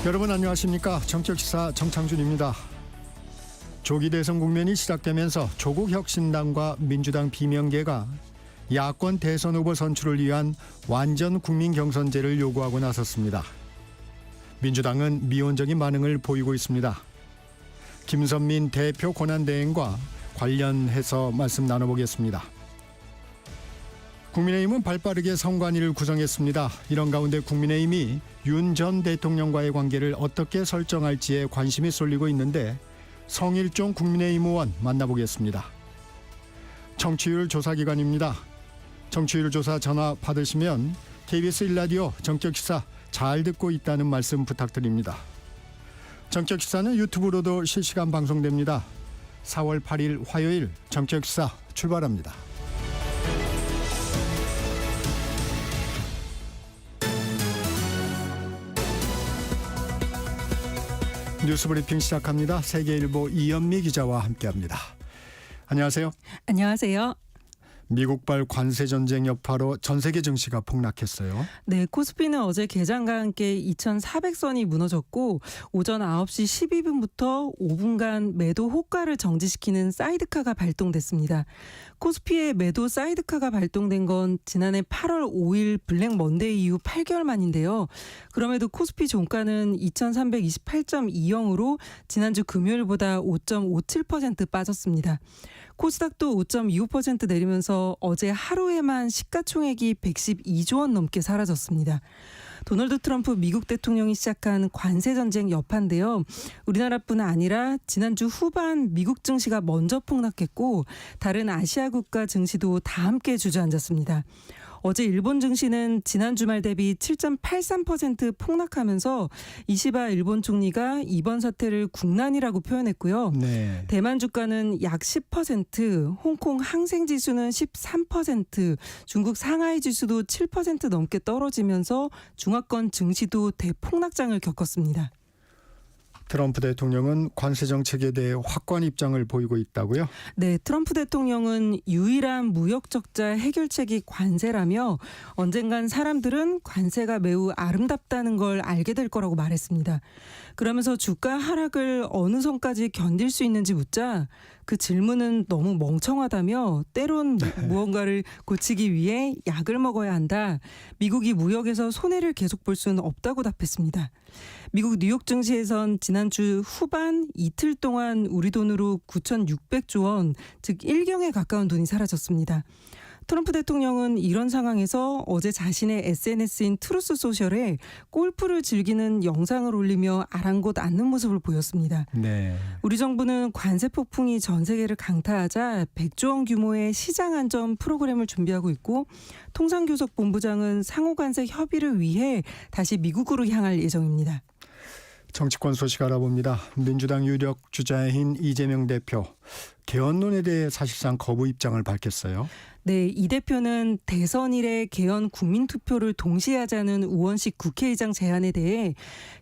여러분 안녕하십니까? 정책시사 정창준입니다. 조기 대선 국면이 시작되면서 조국혁신당과 민주당 비명계가 야권 대선 후보 선출을 위한 완전 국민 경선제를 요구하고 나섰습니다. 민주당은 미온적인 반응을 보이고 있습니다. 김선민 대표 권한대행과 관련해서 말씀 나눠보겠습니다. 국민의힘은 발빠르게 선관위를 구성했습니다. 이런 가운데 국민의힘이 윤 전 대통령과의 관계를 어떻게 설정할지에 관심이 쏠리고 있는데 성일종 국민의힘 의원 만나보겠습니다. 청취율 조사 기간입니다. 청취율 조사 전화 받으시면 KBS 1라디오 정책시사 잘 듣고 있다는 말씀 부탁드립니다. 정책시사는 유튜브로도 실시간 방송됩니다. 4월 8일 화요일 정책시사 출발합니다. 뉴스브리핑 시작합니다. 세계일보 이현미 기자와 함께합니다. 안녕하세요. 안녕하세요. 미국발 관세전쟁 여파로 전 세계 증시가 폭락했어요. 네, 코스피는 어제 개장과 함께 2,400선이 무너졌고 오전 9시 12분부터 5분간 매도 호가를 정지시키는 사이드카가 발동됐습니다. 코스피의 매도 사이드카가 발동된 건 지난해 8월 5일 블랙 먼데이 이후 8개월 만인데요. 그럼에도 코스피 종가는 2,328.20으로 지난주 금요일보다 5.57% 빠졌습니다. 코스닥도 5.25% 내리면서 어제 하루에만 시가총액이 112조 원 넘게 사라졌습니다. 도널드 트럼프 미국 대통령이 시작한 관세전쟁 여파인데요. 우리나라뿐 아니라 지난주 후반 미국 증시가 먼저 폭락했고 다른 아시아 국가 증시도 다 함께 주저앉았습니다. 어제 일본 증시는 지난 주말 대비 7.83% 폭락하면서 이시바 일본 총리가 이번 사태를 국난이라고 표현했고요. 네. 대만 주가는 약 10%, 홍콩 항생지수는 13%, 중국 상하이 지수도 7% 넘게 떨어지면서 중화권 증시도 대폭락장을 겪었습니다. 트럼프 대통령은 관세 정책에 대해 확고한 입장을 보이고 있다고요? 네, 트럼프 대통령은 유일한 무역 적자 해결책이 관세라며 언젠간 사람들은 관세가 매우 아름답다는 걸 알게 될 거라고 말했습니다. 그러면서 주가 하락을 어느 선까지 견딜 수 있는지 묻자 그 질문은 너무 멍청하다며 때론 무언가를 고치기 위해 약을 먹어야 한다. 미국이 무역에서 손해를 계속 볼 수는 없다고 답했습니다. 미국 뉴욕 증시에선 지난주 후반 이틀 동안 우리 돈으로 9,600조 원, 즉 1경에 가까운 돈이 사라졌습니다. 트럼프 대통령은 이런 상황에서 어제 자신의 SNS인 트루스 소셜에 골프를 즐기는 영상을 올리며 아랑곳 앉는 모습을 보였습니다. 네. 우리 정부는 관세 폭풍이 전 세계를 강타하자 100조 원 규모의 시장 안전 프로그램을 준비하고 있고 통상교섭본부장은 상호관세 협의를 위해 다시 미국으로 향할 예정입니다. 정치권 소식 알아봅니다. 민주당 유력 주자인 이재명 대표 개헌론에 대해 사실상 거부 입장을 밝혔어요. 네, 이 대표는 대선 이래 개헌 국민투표를 동시에 하자는 우원식 국회의장 제안에 대해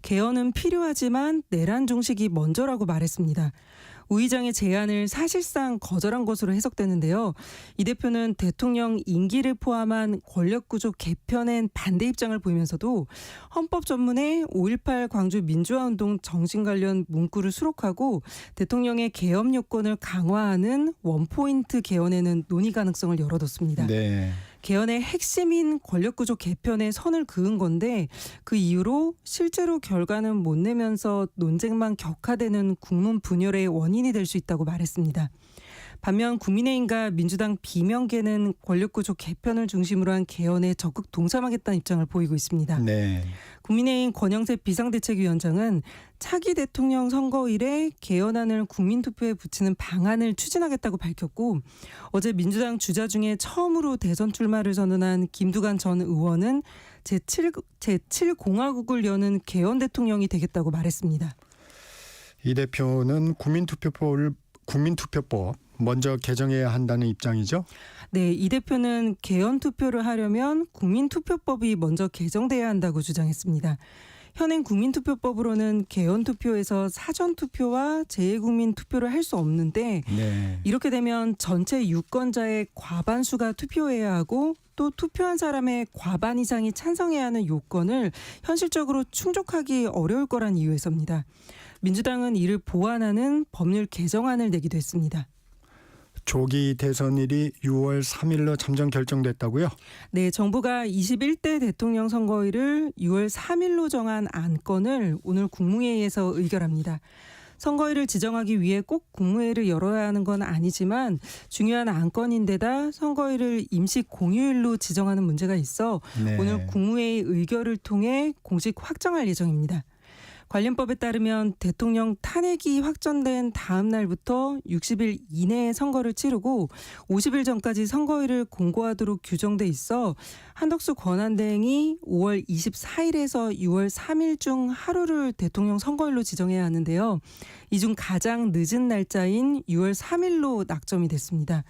개헌은 필요하지만 내란 종식이 먼저라고 말했습니다. 우 의장의 제안을 사실상 거절한 것으로 해석되는데요. 이 대표는 대통령 임기를 포함한 권력구조 개편엔 반대 입장을 보이면서도 헌법 전문에 5.18 광주 민주화운동 정신 관련 문구를 수록하고 대통령의 개헌 요건을 강화하는 원포인트 개헌에는 논의 가능성을 열어뒀습니다. 네. 개헌의 핵심인 권력구조 개편에 선을 그은 건데 그 이후로 실제로 결과는 못 내면서 논쟁만 격화되는 국론 분열의 원인이 될 수 있다고 말했습니다. 반면 국민의힘과 민주당 비명계는 권력구조 개편을 중심으로 한 개헌에 적극 동참하겠다는 입장을 보이고 있습니다. 네. 국민의힘 권영세 비상대책위원장은 차기 대통령 선거 이래 개헌안을 국민투표에 붙이는 방안을 추진하겠다고 밝혔고 어제 민주당 주자 중에 처음으로 대선 출마를 선언한 김두관 전 의원은 제7공화국을 여는 개헌 대통령이 되겠다고 말했습니다. 이 대표는 국민투표법 먼저 개정해야 한다는 입장이죠? 네, 이 대표는 개헌 투표를 하려면 국민투표법이 먼저 개정돼야 한다고 주장했습니다. 현행 국민투표법으로는 개헌투표에서 사전투표와 재외국민투표를 할 수 없는데 네. 이렇게 되면 전체 유권자의 과반수가 투표해야 하고 또 투표한 사람의 과반 이상이 찬성해야 하는 요건을 현실적으로 충족하기 어려울 거란 이유에서입니다. 민주당은 이를 보완하는 법률 개정안을 내기도 했습니다. 조기 대선일이 6월 3일로 잠정 결정됐다고요? 네, 정부가 21대 대통령 선거일을 6월 3일로 정한 안건을 오늘 국무회의에서 의결합니다. 선거일을 지정하기 위해 꼭 국무회의를 열어야 하는 건 아니지만 중요한 안건인데다 선거일을 임시 공휴일로 지정하는 문제가 있어 네. 오늘 국무회의 의결을 통해 공식 확정할 예정입니다. 관련법에 따르면 대통령 탄핵이 확정된 다음 날부터 60일 이내에 선거를 치르고 50일 전까지 선거일을 공고하도록 규정돼 있어 한덕수 권한대행이 5월 24일에서 6월 3일 중 하루를 대통령 선거일로 지정해야 하는데요. 이 중 가장 늦은 날짜인 6월 3일로 낙점이 됐습니다.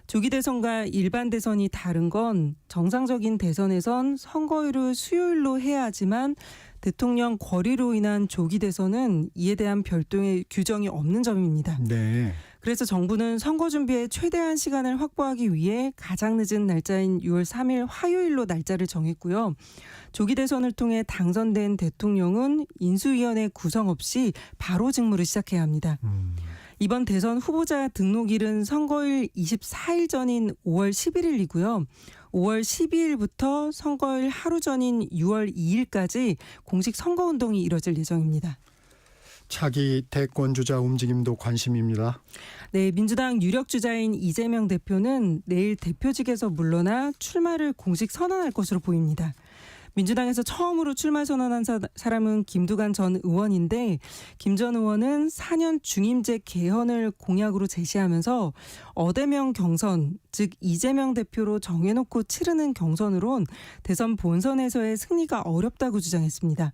조기 대선과 일반 대선이 다른 건 정상적인 대선에선 선거일을 수요일로 해야 하지만 대통령 거리로 인한 조기 대선은 이에 대한 별도의 규정이 없는 점입니다. 네. 그래서 정부는 선거 준비에 최대한 시간을 확보하기 위해 가장 늦은 날짜인 6월 3일 화요일로 날짜를 정했고요. 조기 대선을 통해 당선된 대통령은 인수위원회 구성 없이 바로 직무를 시작해야 합니다. 이번 대선 후보자 등록일은 선거일 24일 전인 5월 11일이고요. 5월 12일부터 선거일 하루 전인 6월 2일까지 공식 선거운동이 이뤄질 예정입니다. 차기 대권주자 움직임도 관심입니다. 네, 민주당 유력 주자인 이재명 대표는 내일 대표직에서 물러나 출마를 공식 선언할 것으로 보입니다. 민주당에서 처음으로 출마 선언한 사람은 김두관 전 의원인데 김 전 의원은 4년 중임제 개헌을 공약으로 제시하면서 어대명 경선, 즉 이재명 대표로 정해놓고 치르는 경선으론 대선 본선에서의 승리가 어렵다고 주장했습니다.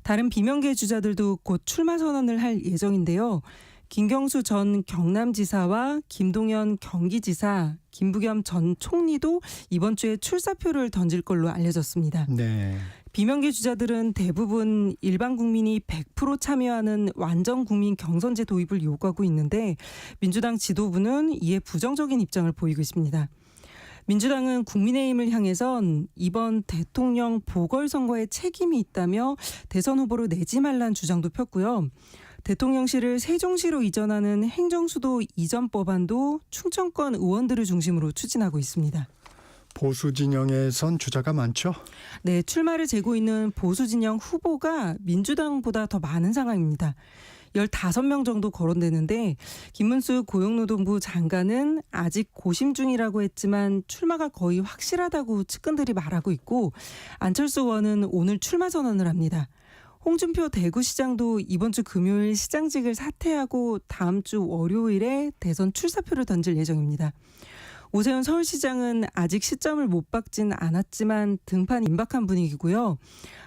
다른 비명계 주자들도 곧 출마 선언을 할 예정인데요. 김경수 전 경남지사와 김동연 경기지사, 김부겸 전 총리도 이번 주에 출사표를 던질 걸로 알려졌습니다. 네. 비명계 주자들은 대부분 일반 국민이 100% 참여하는 완전 국민 경선제 도입을 요구하고 있는데 민주당 지도부는 이에 부정적인 입장을 보이고 있습니다. 민주당은 국민의힘을 향해선 이번 대통령 보궐선거에 책임이 있다며 대선 후보로 내지 말라는 주장도 폈고요. 대통령실을 세종시로 이전하는 행정수도 이전 법안도 충청권 의원들을 중심으로 추진하고 있습니다. 보수 진영에선 주자가 많죠? 네, 출마를 재고 있는 보수 진영 후보가 민주당보다 더 많은 상황입니다. 15명 정도 거론되는데 김문수 고용노동부 장관은 아직 고심 중이라고 했지만 출마가 거의 확실하다고 측근들이 말하고 있고 안철수 의원은 오늘 출마 선언을 합니다. 홍준표 대구시장도 이번 주 금요일 시장직을 사퇴하고 다음 주 월요일에 대선 출사표를 던질 예정입니다. 오세훈 서울시장은 아직 시점을 못 박진 않았지만 등판 임박한 분위기고요.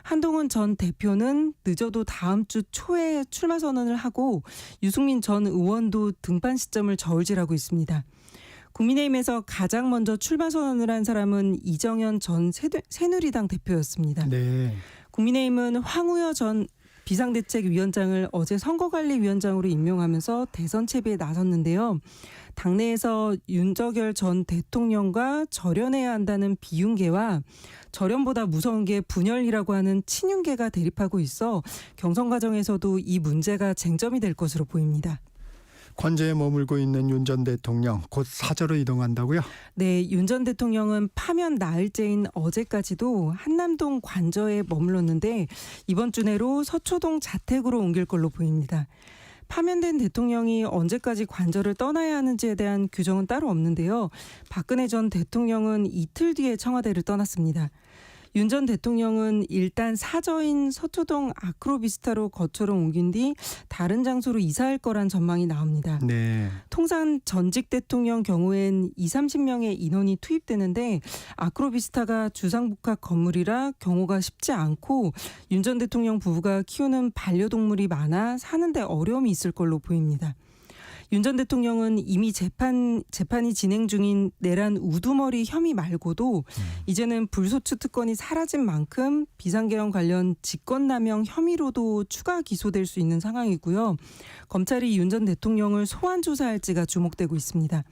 한동훈 전 대표는 늦어도 다음 주 초에 출마 선언을 하고 유승민 전 의원도 등판 시점을 저울질하고 있습니다. 국민의힘에서 가장 먼저 출마 선언을 한 사람은 이정현 전 새누리당 대표였습니다. 네. 국민의힘은 황우여 전 비상대책위원장을 어제 선거관리위원장으로 임명하면서 대선 채비에 나섰는데요. 당내에서 윤석열 전 대통령과 절연해야 한다는 비윤계와 절연보다 무서운 게 분열이라고 하는 친윤계가 대립하고 있어 경선 과정에서도 이 문제가 쟁점이 될 것으로 보입니다. 관저에 머물고 있는 윤 전 대통령 곧 사저로 이동한다고요? 네, 윤 전 대통령은 파면 나흘째인 어제까지도 한남동 관저에 머물렀는데 이번 주 내로 서초동 자택으로 옮길 걸로 보입니다. 파면된 대통령이 언제까지 관저를 떠나야 하는지에 대한 규정은 따로 없는데요. 박근혜 전 대통령은 이틀 뒤에 청와대를 떠났습니다. 윤 전 대통령은 일단 사저인 서초동 아크로비스타로 거처를 옮긴 뒤 다른 장소로 이사할 거란 전망이 나옵니다. 네. 통상 전직 대통령 경우엔 20-30명의 인원이 투입되는데 아크로비스타가 주상복합 건물이라 경호가 쉽지 않고 윤 전 대통령 부부가 키우는 반려동물이 많아 사는데 어려움이 있을 걸로 보입니다. 윤 전 대통령은 이미 재판이 진행 중인 내란 우두머리 혐의 말고도 이제는 불소추 특권이 사라진 만큼 비상계엄 관련 직권남용 혐의로도 추가 기소될 수 있는 상황이고요. 검찰이 윤 전 대통령을 소환 조사할지가 주목되고 있습니다.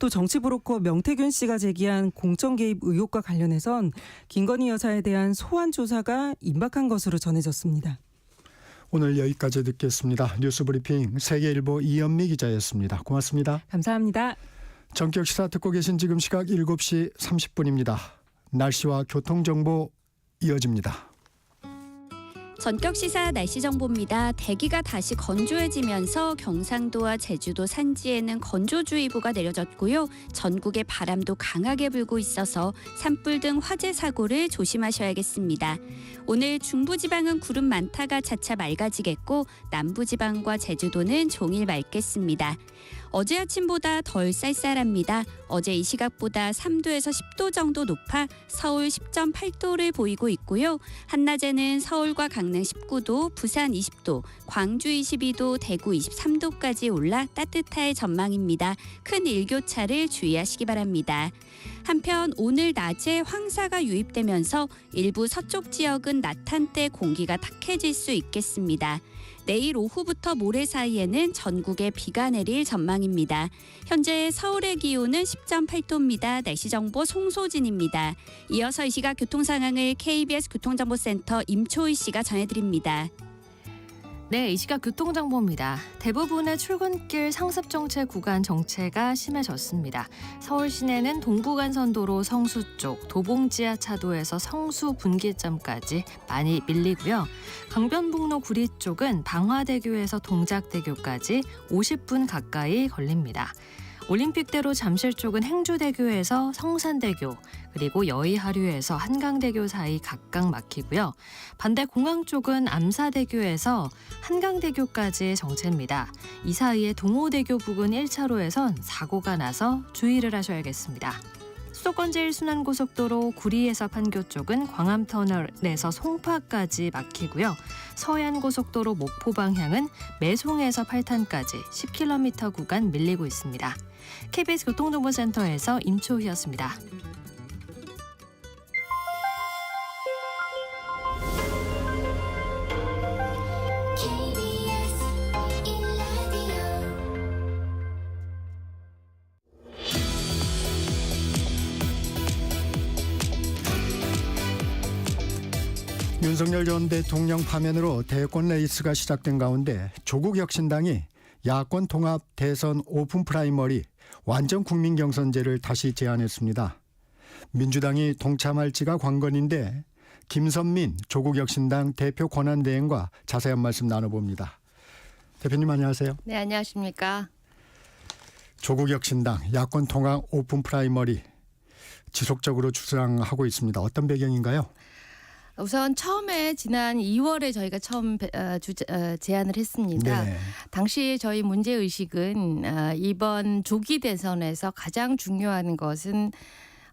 또 정치브로커 명태균 씨가 제기한 공천 개입 의혹과 관련해선 김건희 여사에 대한 소환 조사가 임박한 것으로 전해졌습니다. 오늘 여기까지 듣겠습니다. 뉴스브리핑 세계일보 이현미 기자였습니다. 고맙습니다. 감사합니다. 전격시사 듣고 계신 지금 시각 7시 30분입니다. 날씨와 교통정보 이어집니다. 전격시사 날씨 정보입니다. 대기가 다시 건조해지면서 경상도와 제주도 산지에는 건조주의보가 내려졌고요. 전국에 바람도 강하게 불고 있어서 산불 등 화재 사고를 조심하셔야겠습니다. 오늘 중부지방은 구름 많다가 차차 맑아지겠고 남부지방과 제주도는 종일 맑겠습니다. 어제 아침보다 덜 쌀쌀합니다. 어제 이 시각보다 3도에서 10도 정도 높아 서울 10.8도를 보이고 있고요. 한낮에는 서울과 강릉 19도, 부산 20도, 광주 22도, 대구 23도까지 올라 따뜻할 전망입니다. 큰 일교차를 주의하시기 바랍니다. 한편 오늘 낮에 황사가 유입되면서 일부 서쪽 지역은 낮 한때 공기가 탁해질 수 있겠습니다. 내일 오후부터 모레 사이에는 전국에 비가 내릴 전망입니다. 현재 서울의 기온은 10.8도입니다. 날씨 정보 송소진입니다. 이어서 이 시각 교통 상황을 KBS 교통정보센터 임초희 씨가 전해드립니다. 네, 이 시각 교통정보입니다. 대부분의 출근길 상습정체 구간 정체가 심해졌습니다. 서울 시내는 동부간선도로 성수 쪽, 도봉지하차도에서 성수 분기점까지 많이 밀리고요. 강변북로 구리 쪽은 방화대교에서 동작대교까지 50분 가까이 걸립니다. 올림픽대로 잠실 쪽은 행주대교에서 성산대교, 그리고 여의하류에서 한강대교 사이 각각 막히고요. 반대 공항 쪽은 암사대교에서 한강대교까지 정체입니다. 이 사이에 동호대교 부근 1차로에선 사고가 나서 주의를 하셔야겠습니다. 수도권 제1순환고속도로 구리에서 판교 쪽은 광암터널에서 송파까지 막히고요. 서해안고속도로 목포 방향은 매송에서 팔탄까지 10km 구간 밀리고 있습니다. KBS 교통정보센터에서 임초희였습니다. 윤석열 전 대통령 파면으로 대권 레이스가 시작된 가운데 조국 혁신당이 야권 통합 대선 오픈 프라이머리 완전 국민 경선제를 다시 제안했습니다. 민주당이 동참할지가 관건인데 김선민 조국 혁신당 대표 권한대행과 자세한 말씀 나눠봅니다. 대표님 안녕하세요. 네, 안녕하십니까. 조국 혁신당 야권 통합 오픈 프라이머리 지속적으로 주장하고 있습니다. 어떤 배경인가요? 우선 처음에 지난 2월에 저희가 처음 제안을 했습니다. 네. 당시 저희 문제의식은 이번 조기 대선에서 가장 중요한 것은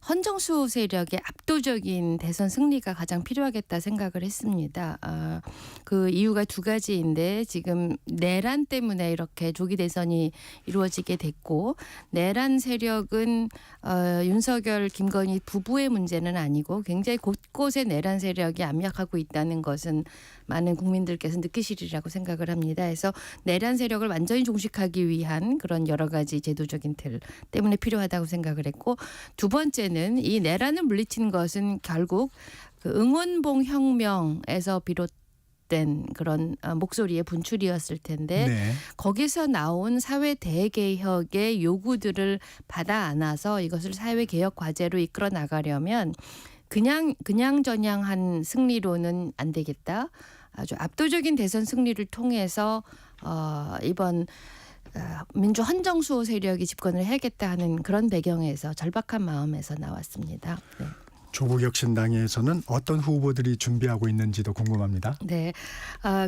헌정수 세력의 압도적인 대선 승리가 가장 필요하겠다 생각을 했습니다. 그 이유가 두 가지인데 지금 내란 때문에 이렇게 조기 대선이 이루어지게 됐고 내란 세력은 윤석열, 김건희 부부의 문제는 아니고 굉장히 곳곳에 내란 세력이 압력하고 있다는 것은 많은 국민들께서 느끼시리라고 생각을 합니다. 그래서 내란 세력을 완전히 종식하기 위한 그런 여러 가지 제도적인 틀 때문에 필요하다고 생각을 했고 두 번째는 이 내란을 물리친 것은 결국 그 응원봉 혁명에서 비롯된 그런 목소리의 분출이었을 텐데 네. 거기서 나온 사회 대개혁의 요구들을 받아 안아서 이것을 사회 개혁 과제로 이끌어 나가려면 그냥저냥한 승리로는 안 되겠다. 아주 압도적인 대선 승리를 통해서 이번 민주 헌정수호 세력이 집권을 해야겠다 하는 그런 배경에서 절박한 마음에서 나왔습니다. 네. 조국혁신당에서는 어떤 후보들이 준비하고 있는지도 궁금합니다. 네,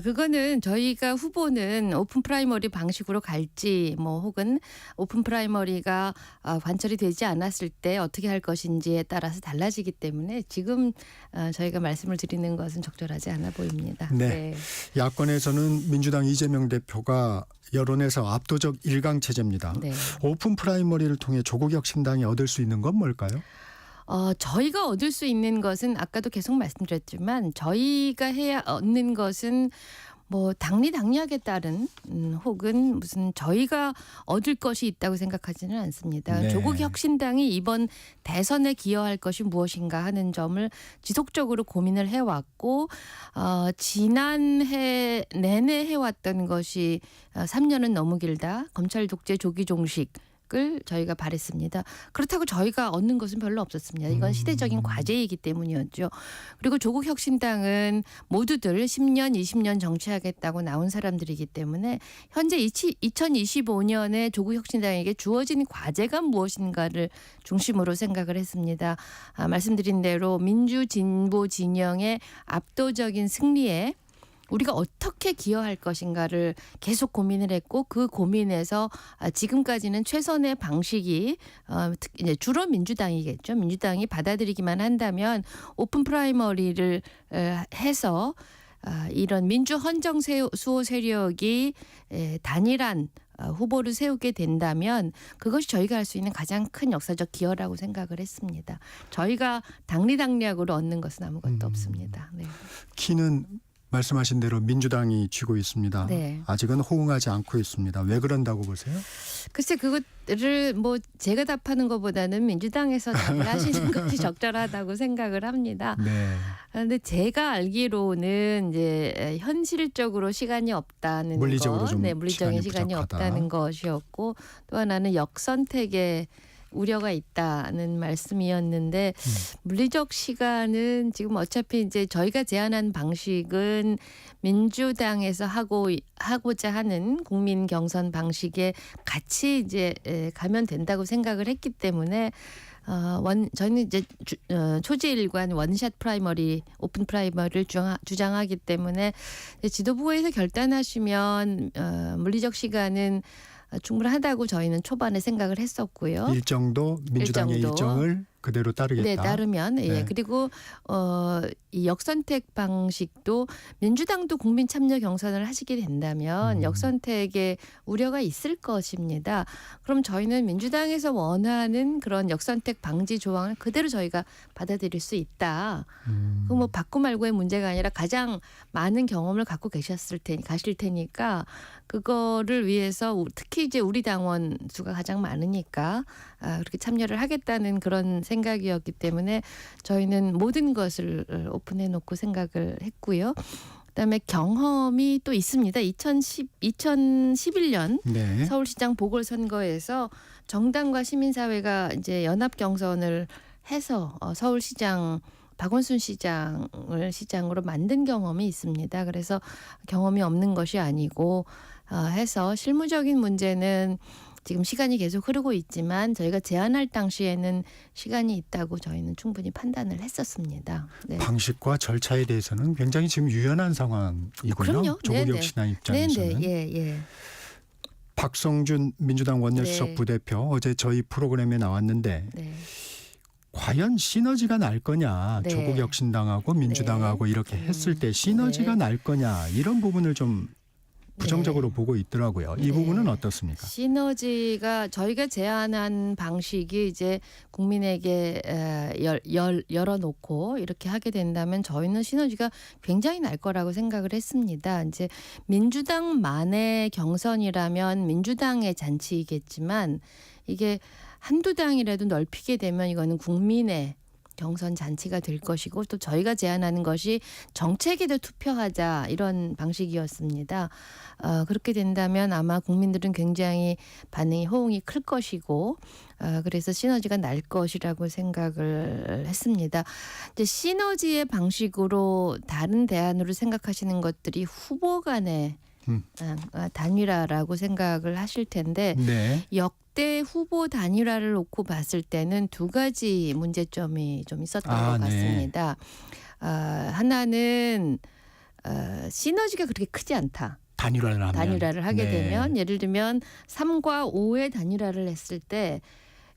그거는 저희가 후보는 오픈 프라이머리 방식으로 갈지 뭐 혹은 오픈 프라이머리가 관철이 되지 않았을 때 어떻게 할 것인지에 따라서 달라지기 때문에 지금 저희가 말씀을 드리는 것은 적절하지 않아 보입니다. 네. 야권에서는 민주당 이재명 대표가 여론에서 압도적 1강 체제입니다. 네. 오픈 프라이머리를 통해 조국혁신당이 얻을 수 있는 건 뭘까요? 저희가 얻을 수 있는 것은 아까도 계속 말씀드렸지만 저희가 해야 얻는 것은 뭐 당리당략에 따른 혹은 무슨 저희가 얻을 것이 있다고 생각하지는 않습니다. 네. 조국혁신당이 이번 대선에 기여할 것이 무엇인가 하는 점을 지속적으로 고민을 해왔고 지난해 내내 해왔던 것이 3년은 너무 길다. 검찰 독재 조기 종식 을 저희가 바랬습니다. 그렇다고 저희가 얻는 것은 별로 없었습니다. 이건 시대적인 과제이기 때문이었죠. 그리고 조국혁신당은 모두들 10년, 20년 정치하겠다고 나온 사람들이기 때문에 현재 2025년에 조국혁신당에게 주어진 과제가 무엇인가를 중심으로 생각을 했습니다. 말씀드린 대로 민주진보 진영의 압도적인 승리에 우리가 어떻게 기여할 것인가를 계속 고민을 했고 그 고민에서 지금까지는 최선의 방식이 이제 주로 민주당이겠죠. 민주당이 받아들이기만 한다면 오픈 프라이머리를 해서 이런 민주 헌정 수호 세력이 단일한 후보를 세우게 된다면 그것이 저희가 할 수 있는 가장 큰 역사적 기여라고 생각을 했습니다. 저희가 당리당략으로 얻는 것은 아무것도 없습니다. 네. 키는 말씀하신 대로 민주당이 쥐고 있습니다. 네. 아직은 호응하지 않고 있습니다. 왜 그런다고 보세요? 글쎄 그것을 뭐 제가 답하는 것보다는 민주당에서 답하시는 것이 적절하다고 생각을 합니다. 네. 그런데 제가 알기로는 이제 현실적으로 시간이 없다는 물리적으로 것, 좀 물리적인 시간이 부족하다. 없다는 것이었고 또 하나는 역선택에 우려가 있다는 말씀이었는데 물리적 시간은 지금 어차피 이제 저희가 제안한 방식은 민주당에서 하고자 하는 국민 경선 방식에 같이 이제 가면 된다고 생각을 했기 때문에 저는 이제 초지일관 원샷 프라이머리, 오픈 프라이머리를 주장하기 때문에 지도부에서 결단하시면 물리적 시간은 충분하다고 저희는 초반에 생각을 했었고요. 일정도 민주당의 일정을 그대로 따르겠다. 네, 따르면 네. 그리고 이 역선택 방식도 민주당도 국민 참여 경선을 하시게 된다면 역선택에 우려가 있을 것입니다. 그럼 저희는 민주당에서 원하는 그런 역선택 방지 조항을 그대로 저희가 받아들일 수 있다. 그 뭐 받고 말고의 문제가 아니라 가장 많은 경험을 갖고 가실 테니까 그거를 위해서 특히 이제 우리 당원 수가 가장 많으니까 그렇게 참여를 하겠다는 그런 생각이었기 때문에 저희는 모든 것을 오픈해 놓고 생각을 했고요. 그다음에 경험이 또 있습니다. 2011년 네. 서울시장 보궐선거에서 정당과 시민사회가 이제 연합 경선을 해서 서울시장 박원순 시장을 시장으로 만든 경험이 있습니다. 그래서 경험이 없는 것이 아니고 해서 실무적인 문제는 지금 시간이 계속 흐르고 있지만 저희가 제안할 당시에는 시간이 있다고 저희는 충분히 판단을 했었습니다. 네. 방식과 절차에 대해서는 굉장히 지금 유연한 상황이군요. 그럼요. 조국혁신당 입장에서는. 예. 박성준 민주당 원내수석 네. 부대표 어제 저희 프로그램에 나왔는데 네. 과연 시너지가 날 거냐. 네. 조국혁신당하고 민주당하고 이렇게 했을 때 시너지가 날 거냐. 이런 부분을 좀 부정적으로 보고 있더라고요. 이 네. 부분은 어떻습니까? 시너지가 저희가 제안한 방식이 이제 국민에게 열어놓고 이렇게 하게 된다면 저희는 시너지가 굉장히 날 거라고 생각을 했습니다. 이제 민주당만의 경선이라면 민주당의 잔치이겠지만 이게 한두 당이라도 넓히게 되면 이거는 국민의 경선 잔치가 될 것이고 또 저희가 제안하는 것이 정책에도 투표하자 이런 방식이었습니다. 그렇게 된다면 아마 국민들은 굉장히 호응이 클 것이고 그래서 시너지가 날 것이라고 생각을 했습니다. 이제 시너지의 방식으로 다른 대안으로 생각하시는 것들이 후보 간의 단일화라고 생각을 하실 텐데 네. 역대 그때 후보 단일화를 놓고 봤을 때는 두 가지 문제점이 좀 있었던 것 네. 같습니다. 하나는 시너지가 그렇게 크지 않다. 단일화를 하면. 단일화를 하게 네. 되면 예를 들면 3과 5의 단일화를 했을 때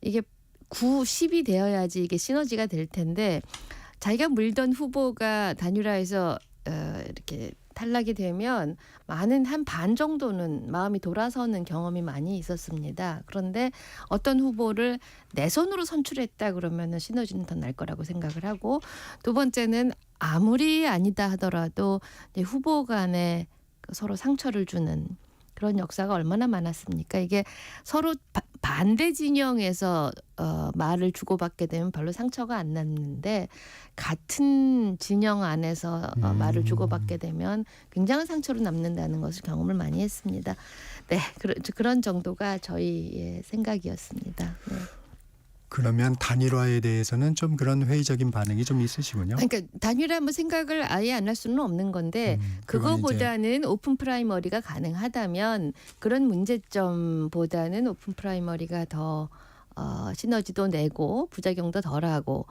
이게 9, 10이 되어야지 이게 시너지가 될 텐데 자기가 물던 후보가 단일화해서 이렇게 탈락이 되면 많은 한 반 정도는 마음이 돌아서는 경험이 많이 있었습니다. 그런데 어떤 후보를 내 손으로 선출했다 그러면은 시너지는 더 날 거라고 생각을 하고, 두 번째는 아무리 아니다 하더라도 이제 후보 간에 서로 상처를 주는 그런 역사가 얼마나 많았습니까? 이게 서로 반대 진영에서 말을 주고받게 되면 별로 상처가 안 났는데 같은 진영 안에서 말을 주고받게 되면 굉장한 상처로 남는다는 것을 경험을 많이 했습니다. 네, 그런 정도가 저희의 생각이었습니다. 네. 그러면 단일화에 대해서는 좀 그런 회의적인 반응이 좀 있으시군요. 그러니까 단일화 뭐 생각을 아예 안 할 수는 없는 건데 그건 그거보다는 오픈 프라이머리가 가능하다면 그런 문제점보다는 오픈 프라이머리가 더 시너지도 내고 부작용도 덜하고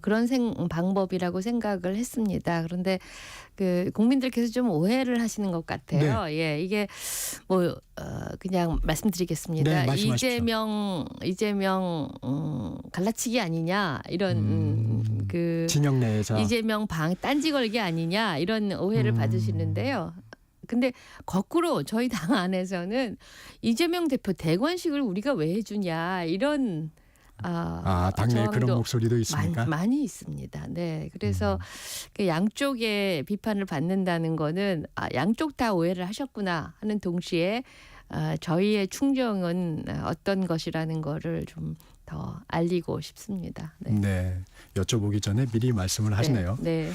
그런 방법이라고 생각을 했습니다. 그런데 그 국민들께서 좀 오해를 하시는 것 같아요. 예, 이게 뭐 그냥 말씀드리겠습니다. 네, 말씀하십시오. 이재명 갈라치기 아니냐 이런 그 진영 내에서. 이재명 딴지 걸기 아니냐 이런 오해를 받으시는데요. 근데 거꾸로 저희 당 안에서는 이재명 대표 대관식을 우리가 왜 해주냐 이런 당내에 그런 저항도 목소리도 있습니까? 많이 있습니다. 네, 그래서 그 양쪽의 비판을 받는다는 거는 양쪽 다 오해를 하셨구나 하는 동시에 저희의 충정은 어떤 것이라는 거를 좀 더 알리고 싶습니다. 네. 네. 여쭤보기 전에 미리 말씀을 하시네요. 네.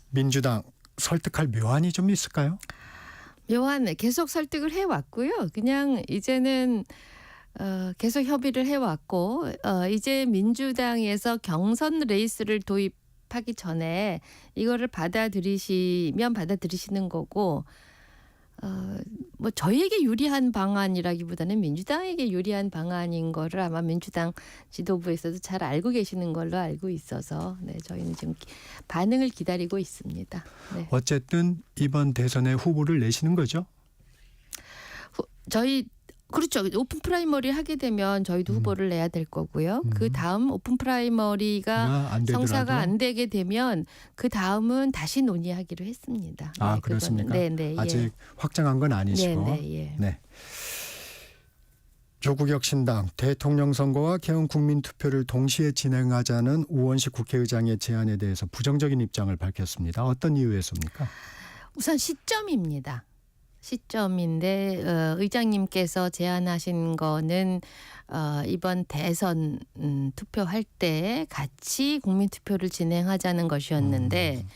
민주당 설득할 묘안이 좀 있을까요? 묘한 계속 설득을 해왔고요. 그냥 이제는 계속 협의를 해왔고 이제 민주당에서 경선 레이스를 도입하기 전에 이거를 받아들이시면 받아들이시는 거고 뭐 저희에게 유리한 방안이라기보다는 민주당에게 유리한 방안인 거를 아마 민주당 지도부에서도 잘 알고 계시는 걸로 알고 있어서 저희는 지금 반응을 기다리고 있습니다. 네. 어쨌든 이번 대선에 후보를 내시는 거죠? 그렇죠. 오픈 프라이머리 하게 되면 저희도 후보를 내야 될 거고요. 그 다음 오픈 프라이머리가 안 되더라도. 성사가 안 되게 되면 그 다음은 다시 논의하기로 했습니다. 네, 그렇습니까? 네, 아직 예. 확정한 건 아니시고. 예. 네. 조국혁신당 대통령 선거와 개헌 국민투표를 동시에 진행하자는 우원식 국회의장의 제안에 대해서 부정적인 입장을 밝혔습니다. 어떤 이유에서입니까? 우선 시점입니다. 시점인데 의장님께서 제안하신 거는 이번 대선 투표할 때 같이 국민투표를 진행하자는 것이었는데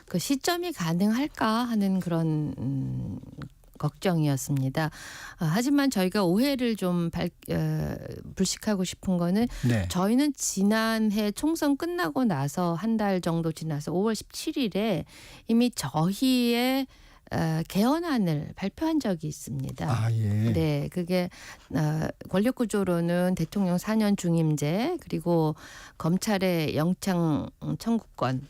그 시점이 가능할까 하는 그런 걱정이었습니다. 하지만 저희가 오해를 좀 불식하고 싶은 거는 저희는 지난해 총선 끝나고 나서 한 달 정도 지나서 5월 17일에 이미 저희의 개헌안을 발표한 적이 있습니다. 예. 네, 그게 권력 구조로는 대통령 4년 중임제 그리고 검찰의 영장 청구권을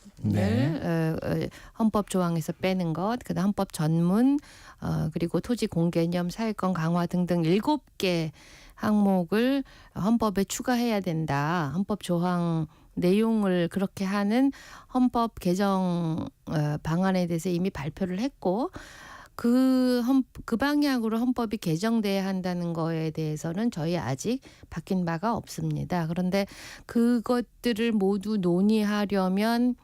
헌법 조항에서 빼는 것, 그다음 헌법 전문 그리고 토지 공개념, 사회권 강화 등등 7개 항목을 헌법에 추가해야 된다. 헌법 조항 내용을 그렇게 하는 헌법 개정 방안에 대해서 이미 발표를 했고 그 방향으로 헌법이 개정돼야 한다는 거에 대해서는 저희 아직 바뀐 바가 없습니다. 그런데 그것들을 모두 논의하려면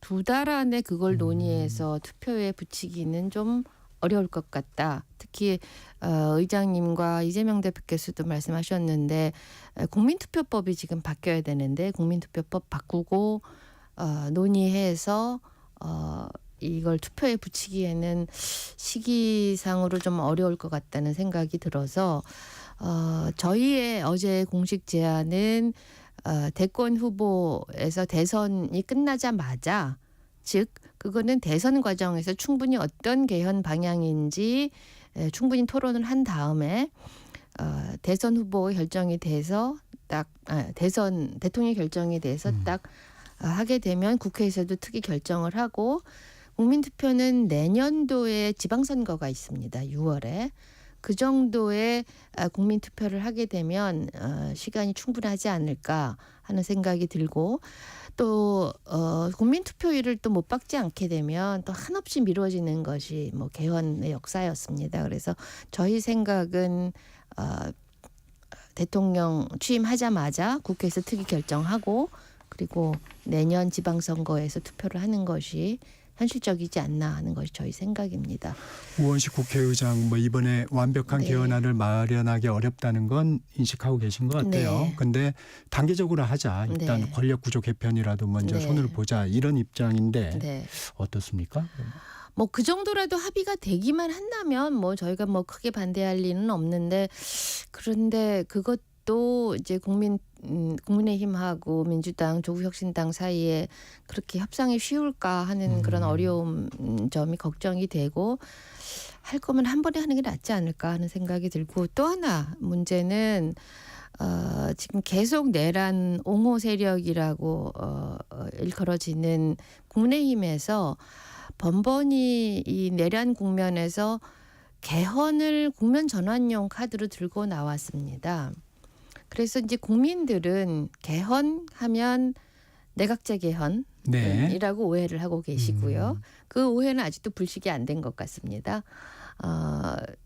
2달 안에 그걸 논의해서 투표에 붙이기는 좀 어려울 것 같다. 특히 의장님과 이재명 대표께서도 말씀하셨는데 국민투표법이 지금 바뀌어야 되는데 국민투표법 바꾸고 논의해서 이걸 투표에 붙이기에는 시기상으로 좀 어려울 것 같다는 생각이 들어서 저희의 어제 공식 제안은 대권 후보에서 대선이 끝나자마자 즉 그거는 대선 과정에서 충분히 어떤 개헌 방향인지 충분히 토론을 한 다음에 대선 후보가 결정이 돼서 대선 대통령 결정이 돼서 딱 하게 되면 국회에서도 특위 결정을 하고 국민투표는 내년도에 지방선거가 있습니다. 6월에. 그 정도의 국민투표를 하게 되면 시간이 충분하지 않을까 하는 생각이 들고 또 국민투표율을 또 못 받지 않게 되면 또 한없이 미뤄지는 것이 뭐 개헌의 역사였습니다. 그래서 저희 생각은 대통령 취임하자마자 국회에서 특위 결정하고 그리고 내년 지방선거에서 투표를 하는 것이 현실적이지 않나 하는 것이 저희 생각입니다. 우원식 국회의장 뭐 이번에 완벽한 네. 개헌안을 마련하기 어렵다는 건 인식하고 계신 것 같아요. 네. 근데 단계적으로 하자. 일단 네. 권력구조 개편이라도 먼저 네. 손을 보자. 이런 입장인데 네. 어떻습니까? 뭐 그 정도라도 합의가 되기만 한다면 뭐 저희가 뭐 크게 반대할 리는 없는데 그런데 그것도 이제 국민의힘하고 민주당, 조국혁신당 사이에 그렇게 협상이 쉬울까 하는 그런 어려움 점이 걱정이 되고 할 거면 한 번에 하는 게 낫지 않을까 하는 생각이 들고 또 하나 문제는 지금 계속 내란 옹호 세력이라고 일컬어지는 국민의힘에서 번번이 이 내란 국면에서 개헌을 국면 전환용 카드로 들고 나왔습니다. 그래서 이제 국민들은 개헌하면 내각제 개헌이라고 네. 오해를 하고 계시고요. 그 오해는 아직도 불식이 안 된 것 같습니다.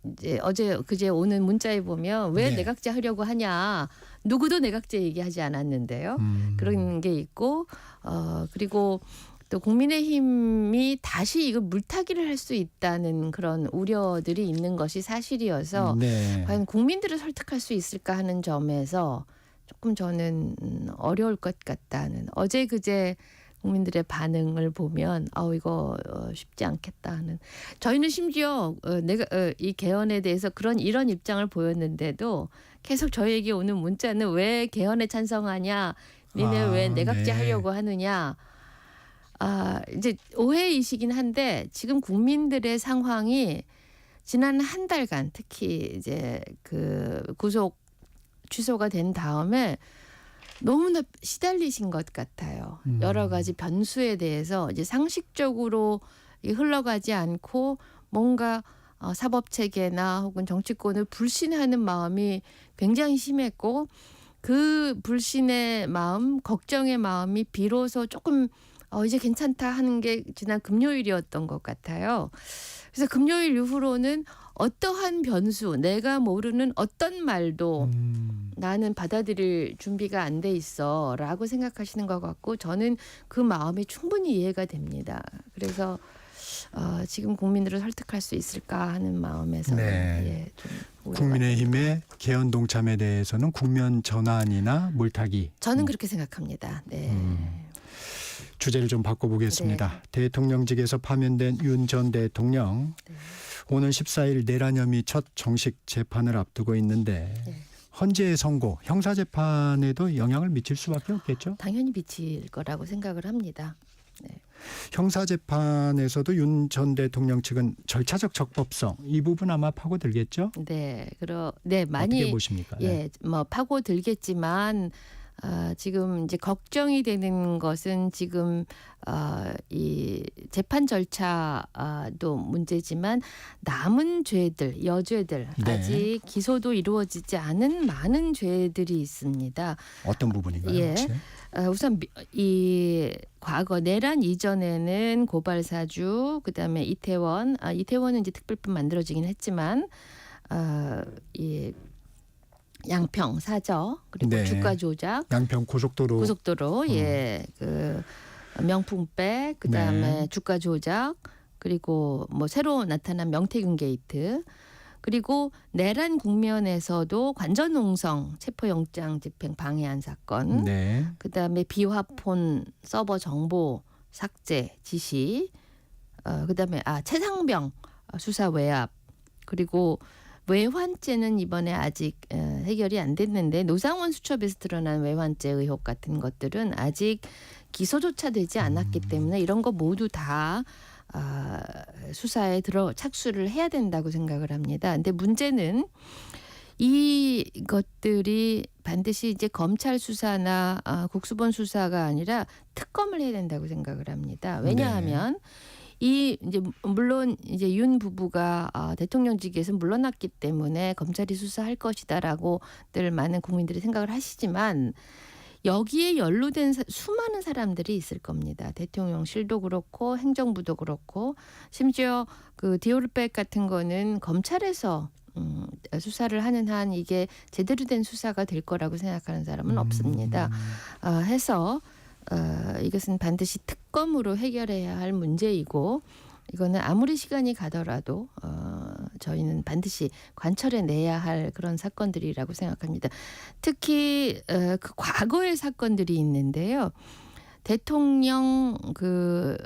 이제 어제 그제 오는 문자에 보면 왜 네. 내각제 하려고 하냐 누구도 내각제 얘기하지 않았는데요. 그런 게 있고 그리고 또 국민의힘이 다시 이거 물타기를 할 수 있다는 그런 우려들이 있는 것이 사실이어서 네. 과연 국민들을 설득할 수 있을까 하는 점에서 조금 저는 어려울 것 같다는 어제 그제 국민들의 반응을 보면 이거 쉽지 않겠다 하는 저희는 심지어 내가 이 개헌에 대해서 이런 입장을 보였는데도 계속 저희에게 오는 문자는 왜 개헌에 찬성하냐 니네 왜 내각제 네. 하려고 하느냐 이제 오해이시긴 한데 지금 국민들의 상황이 지난 한 달간 특히 이제 그 구속 취소가 된 다음에 너무나 시달리신 것 같아요. 여러 가지 변수에 대해서 이제 상식적으로 흘러가지 않고 뭔가 사법 체계나 혹은 정치권을 불신하는 마음이 굉장히 심했고 그 불신의 마음, 걱정의 마음이 비로소 조금 이제 괜찮다 하는 게 지난 금요일이었던 것 같아요. 그래서 금요일 이후로는 어떠한 변수, 내가 모르는 어떤 말도 나는 받아들일 준비가 안 돼 있어라고 생각하시는 것 같고 저는 그 마음이 충분히 이해가 됩니다. 그래서 지금 국민들을 설득할 수 있을까 하는 마음에서 네. 좀 우려가 국민의힘의 개헌 동참에 대해서는 국면 전환이나 물타기. 저는 그렇게 생각합니다. 네. 주제를 좀 바꿔보겠습니다. 대통령직에서 파면된 윤 전 대통령 오는 14일 내란 혐의 첫 정식 재판을 앞두고 있는데 헌재의 선고, 형사재판에도 영향을 미칠 수밖에 없겠죠? 당연히 미칠 거라고 생각을 합니다. 형사재판에서도 윤 전 대통령 측은 절차적 적법성 이 부분 아마 파고들겠죠? 네, 어떻게 많이 보십니까? 뭐 파고들겠지만 지금 이제 걱정이 되는 것은 지금 이 재판 절차도 문제지만 남은 죄들, 여죄들 네. 아직 기소도 이루어지지 않은 많은 죄들이 있습니다. 어떤 부분인가요? 예. 혹시? 우선 이 과거 내란 이전에는 고발사주 그다음에 이태원은 이제 특별법 만들어지긴 했지만 이 양평 사저 그리고 네. 주가 조작 양평 고속도로 그 명품백 그다음에 네. 주가 조작 그리고 뭐 새로 나타난 명태균 게이트 그리고 내란 국면에서도 관전농성 체포영장 집행 방해한 사건 네. 그다음에 비화폰 서버 정보 삭제 지시 그다음에 최상병 수사 외압 그리고 외환죄는 이번에 아직 해결이 안 됐는데 노상원 수첩에서 드러난 외환죄 의혹 같은 것들은 아직 기소조차 되지 않았기 때문에 이런 거 모두 다 수사에 착수를 해야 된다고 생각을 합니다. 근데 문제는 이것들이 반드시 이제 검찰 수사나 국수본 수사가 아니라 특검을 해야 된다고 생각을 합니다. 왜냐하면 이 이제 물론 이제 윤 부부가 대통령직에서 물러났기 때문에 검찰이 수사할 것이다라고들 많은 국민들이 생각을 하시지만 여기에 연루된 수많은 사람들이 있을 겁니다. 대통령실도 그렇고 행정부도 그렇고 심지어 그 디올백 같은 거는 검찰에서 수사를 하는 한 이게 제대로 된 수사가 될 거라고 생각하는 사람은 없습니다. 해서 이것은 반드시 특검으로 해결해야 할 문제이고 이거는 아무리 시간이 가더라도 저희는 반드시 관철해내야 할 그런 사건들이라고 생각합니다. 특히 그 과거의 사건들이 있는데요. 대통령 그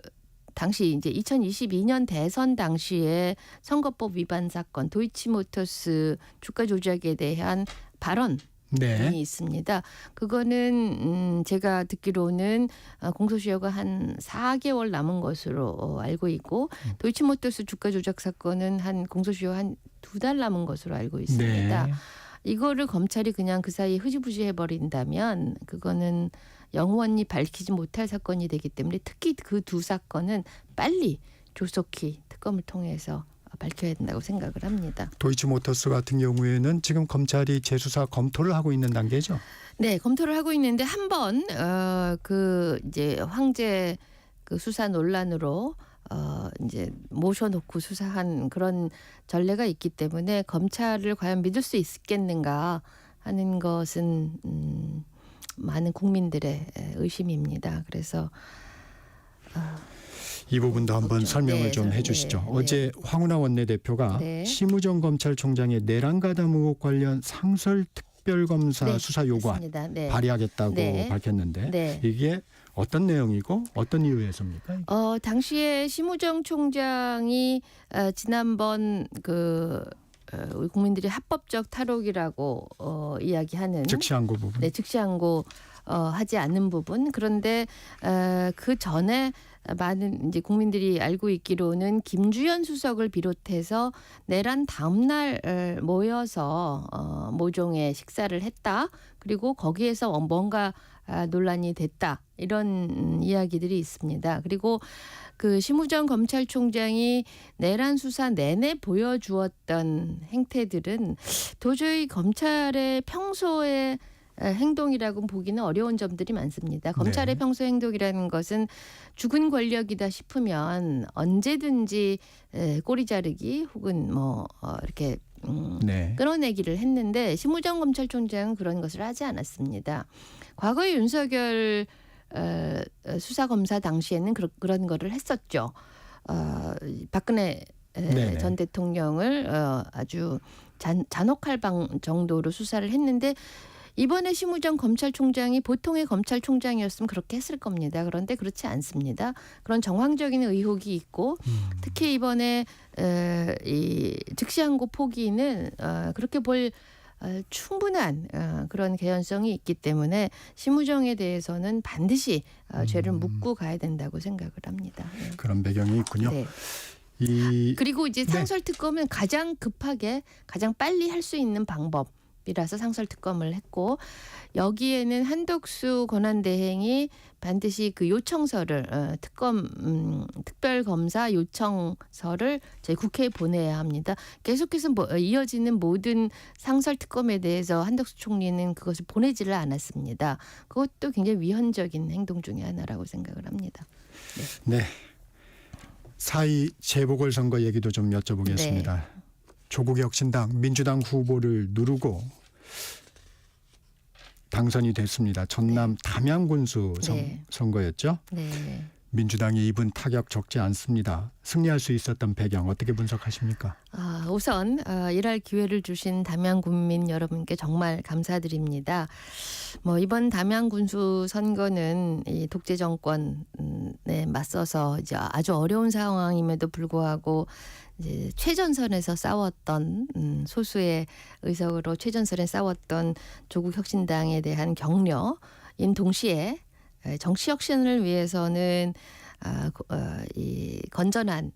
당시 이제 2022년 대선 당시에 선거법 위반 사건, 도이치모터스 주가 조작에 대한 발언. 네. 있습니다. 그거는 제가 듣기로는 공소시효가 한 4개월 남은 것으로 알고 있고 도이치모터스 주가 조작 사건은 한 공소시효 한 2달 남은 것으로 알고 있습니다. 네. 이거를 검찰이 그냥 그 사이에 흐지부지 해버린다면 그거는 영원히 밝히지 못할 사건이 되기 때문에 특히 그 두 사건은 빨리 조속히 특검을 통해서 밝혀야 된다고 생각을 합니다. 도이치모터스 같은 경우에는 지금 검찰이 재수사 검토를 하고 있는 단계죠. 네, 검토를 하고 있는데 한번 그 이제 황제 그 수사 논란으로 이제 모셔놓고 수사한 그런 전례가 있기 때문에 검찰을 과연 믿을 수 있겠는가 하는 것은 많은 국민들의 의심입니다. 그래서 이 부분도 한번 그렇죠. 설명을 네, 좀 네, 해주시죠. 네. 어제 황운하 원내대표가 네. 심우정 검찰총장의 내란 가담 의혹 관련 상설특별검사 네, 수사 요구안 맞습니다. 네. 발의하겠다고 네. 밝혔는데 네. 이게 어떤 내용이고 어떤 이유에서입니까? 당시에 심우정 총장이 지난번 우리 국민들이 합법적 탈옥이라고 이야기하는 즉시항고 부분. 네, 즉시항고 하지 않는 부분. 그런데 그 전에 많은 이제 국민들이 알고 있기로는 김주현 수석을 비롯해서 내란 다음 날 모여서 모종의 식사를 했다. 그리고 거기에서 뭔가 논란이 됐다. 이런 이야기들이 있습니다. 그리고 그 심우정 검찰총장이 내란 수사 내내 보여주었던 행태들은 도저히 검찰의 평소의 행동이라고 보기는 어려운 점들이 많습니다. 검찰의 네. 평소 행동이라는 것은 죽은 권력이다 싶으면 언제든지 꼬리 자르기 혹은 뭐 이렇게 네. 끌어내기를 했는데 심우정 검찰총장은 그런 것을 하지 않았습니다. 과거에 윤석열 수사검사 당시에는 그런 거를 했었죠. 박근혜 네네. 전 대통령을 아주 잔혹할 정도로 수사를 했는데 이번에 심우정 검찰총장이 보통의 검찰총장이었으면 그렇게 했을 겁니다. 그런데 그렇지 않습니다. 그런 정황적인 의혹이 있고 특히 이번에 이 즉시항고 포기는 그렇게 볼 충분한 그런 개연성이 있기 때문에 심우정에 대해서는 반드시 죄를 묻고 가야 된다고 생각을 합니다. 네. 그런 배경이 있군요. 네. 그리고 이제 네. 상설특검은 가장 급하게 가장 빨리 할 수 있는 방법이라서 상설특검을 했고 여기에는 한덕수 권한대행이 반드시 그 요청서를 특별검사 요청서를 저희 국회에 보내야 합니다. 계속해서 이어지는 모든 상설특검에 대해서 한덕수 총리는 그것을 보내지를 않았습니다. 그것도 굉장히 위헌적인 행동 중에 하나라고 생각을 합니다. 네. 4.2 재보궐선거 얘기도 좀 여쭤보겠습니다. 네. 조국 혁신당 민주당 후보를 누르고 당선이 됐습니다. 전남 담양군수 네. 선거였죠. 네. 민주당이 입은 타격 적지 않습니다. 승리할 수 있었던 배경 어떻게 분석하십니까? 우선 일할 기회를 주신 담양 군민 여러분께 정말 감사드립니다. 이번 담양 군수 선거는 이 독재 정권에 맞서서 이제 아주 어려운 상황임에도 불구하고 이제 최전선에서 싸웠던 소수의 의석으로 최전선에 싸웠던 조국 혁신당에 대한 격려인 동시에 정치 혁신을 위해서는 이 건전한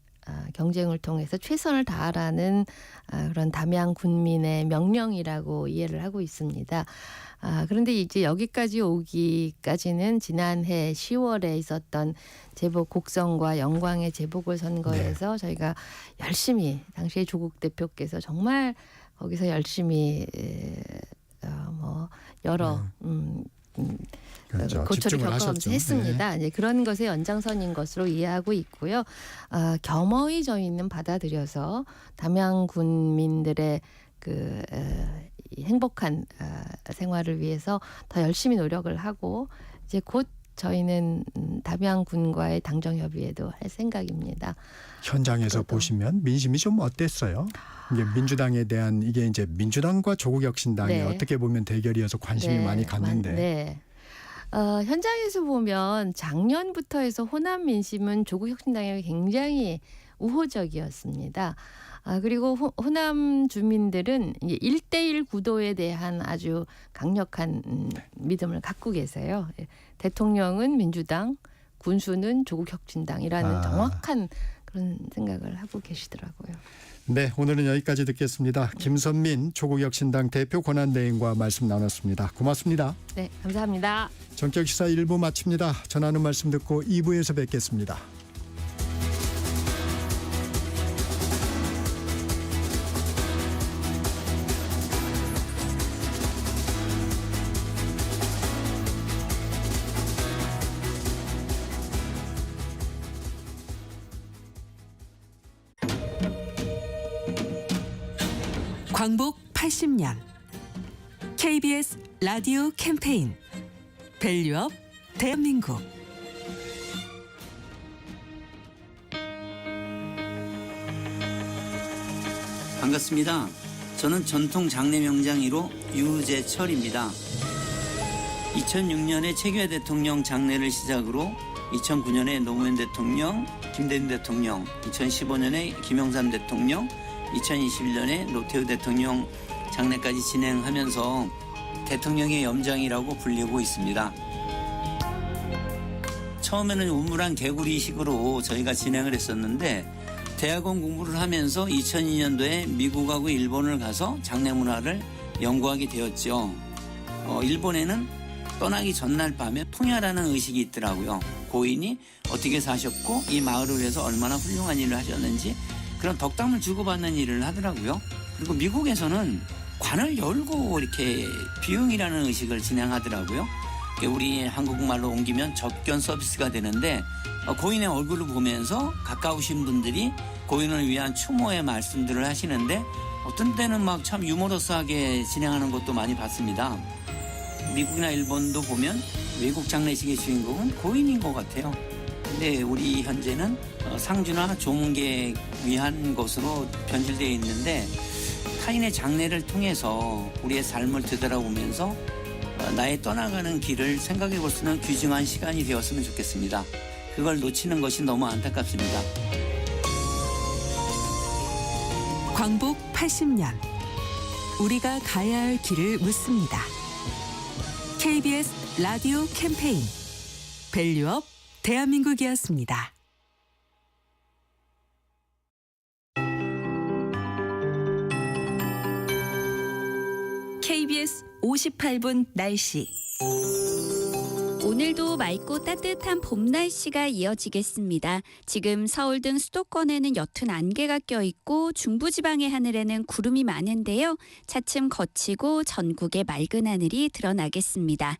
경쟁을 통해서 최선을 다하라는 그런 담양 군민의 명령이라고 이해를 하고 있습니다. 그런데 이제 여기까지 오기까지는 지난해 10월에 있었던 재보 곡성과 영광의 재보궐선거에서 저희가 열심히 당시에 조국 대표께서 정말 거기서 열심히 여러 그렇죠. 고초를 집중을 겪어가면서 하셨죠. 했습니다. 이제 그런 것의 연장선인 것으로 이해하고 있고요. 겸허히 저희는 받아들여서 담양 군민들의 이 행복한 생활을 위해서 더 열심히 노력을 하고 이제 곧 저희는 담양군과의 당정 협의회도 할 생각입니다. 현장에서 보시면 민심이 좀 어땠어요? 이게 민주당에 대한 이게 이제 민주당과 조국혁신당이 네. 어떻게 보면 대결이어서 관심이 많이 갔는데 네. 현장에서 보면 작년부터 해서 호남 민심은 조국혁신당에 굉장히 우호적이었습니다. 그리고 호남 주민들은 1대1 구도에 대한 아주 강력한 믿음을 갖고 계세요. 대통령은 민주당, 군수는 조국혁신당이라는 정확한 그런 생각을 하고 계시더라고요. 네, 오늘은 여기까지 듣겠습니다. 김선민 조국혁신당 대표 권한대행과 말씀 나눴습니다. 고맙습니다. 네, 감사합니다. 전격시사 1부 마칩니다. 전하는 말씀 듣고 2부에서 뵙겠습니다. 광복 80년 KBS 라디오 캠페인 밸류업 대한민국. 반갑습니다. 저는 전통 장례 명장 1호 유재철입니다. 2006년에 최규하 대통령 장례를 시작으로 2009년에 노무현 대통령, 김대중 대통령, 2015년에 김영삼 대통령, 2021년에 노태우 대통령 장례까지 진행하면서 대통령의 염장이라고 불리고 있습니다. 처음에는 우물안 개구리식으로 저희가 진행을 했었는데 대학원 공부를 하면서 2002년도에 미국하고 일본을 가서 장례 문화를 연구하게 되었죠. 일본에는 떠나기 전날 밤에 통야라는 의식이 있더라고요. 고인이 어떻게 사셨고 이 마을을 위해서 얼마나 훌륭한 일을 하셨는지 그런 덕담을 주고받는 일을 하더라고요. 그리고 미국에서는 관을 열고 이렇게 비응이라는 의식을 진행하더라고요. 우리 한국말로 옮기면 접견 서비스가 되는데 고인의 얼굴을 보면서 가까우신 분들이 고인을 위한 추모의 말씀들을 하시는데 어떤 때는 막 참 유머러스하게 진행하는 것도 많이 봤습니다. 미국이나 일본도 보면 외국 장례식의 주인공은 고인인 것 같아요. 근데 우리 현재는 상주나 종객 위한 것으로 변질되어 있는데 타인의 장례를 통해서 우리의 삶을 되돌아보면서 나의 떠나가는 길을 생각해 볼 수 있는 귀중한 시간이 되었으면 좋겠습니다. 그걸 놓치는 것이 너무 안타깝습니다. 광복 80년 우리가 가야 할 길을 묻습니다. KBS 라디오 캠페인 밸류업 대한민국이었습니다. KBS 58분 날씨. 오늘도 맑고 따뜻한 봄 날씨가 이어지겠습니다. 지금 서울 등 수도권에는 옅은 안개가 껴있고 중부지방의 하늘에는 구름이 많은데요. 차츰 거치고 전국에 맑은 하늘이 드러나겠습니다.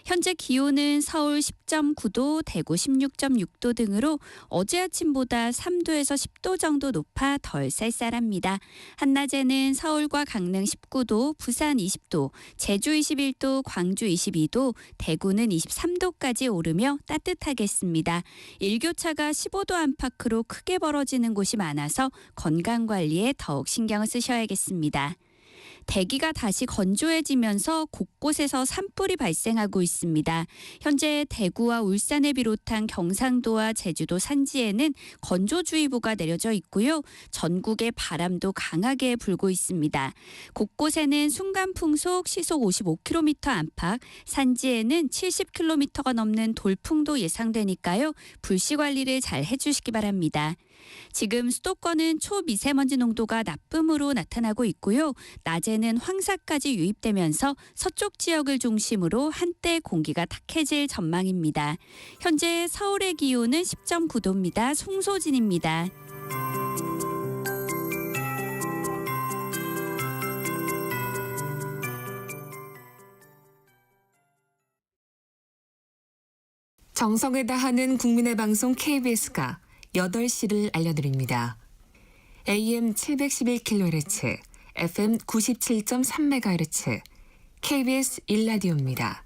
현재 기온은 서울 10.9도, 대구 16.6도 등으로 어제 아침보다 3도에서 10도 정도 높아 덜 쌀쌀합니다. 한낮에는 서울과 강릉 19도, 부산 20도, 제주 21도, 광주 22도, 대구는 23도까지 오르며 따뜻하겠습니다. 일교차가 15도 안팎으로 크게 벌어지는 곳이 많아서 건강관리에 더욱 신경을 쓰셔야겠습니다. 대기가 다시 건조해지면서 곳곳에서 산불이 발생하고 있습니다. 현재 대구와 울산을 비롯한 경상도와 제주도 산지에는 건조주의보가 내려져 있고요. 전국에 바람도 강하게 불고 있습니다. 곳곳에는 순간풍속 시속 55km 안팎, 산지에는 70km가 넘는 돌풍도 예상되니까요. 불씨 관리를 잘 해주시기 바랍니다. 지금 수도권은 초미세먼지 농도가 나쁨으로 나타나고 있고요. 낮에는 황사까지 유입되면서 서쪽 지역을 중심으로 한때 공기가 탁해질 전망입니다. 현재 서울의 기온은 10.9도입니다. 송소진입니다. 정성을 다하는 국민의 방송 KBS가 8시를 알려드립니다. AM 711kHz, FM 97.3MHz, KBS 1라디오입니다.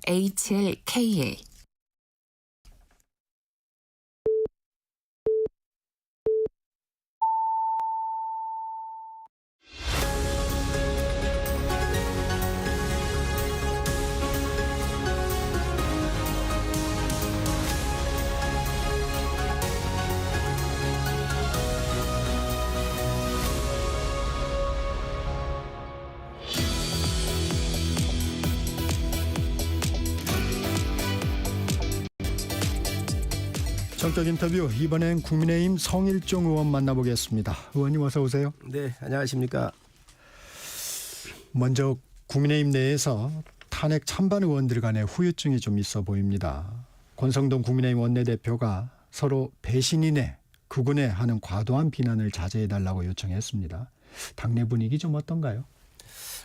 HLKA. 정적 인터뷰, 이번엔 국민의힘 성일종 의원 만나보겠습니다. 의원님 어서 오세요. 네, 안녕하십니까. 먼저 국민의힘 내에서 탄핵 찬반 의원들 간의 후유증이 좀 있어 보입니다. 권성동 국민의힘 원내대표가 서로 배신이네, 그군에 하는 과도한 비난을 자제해달라고 요청했습니다. 당내 분위기 좀 어떤가요?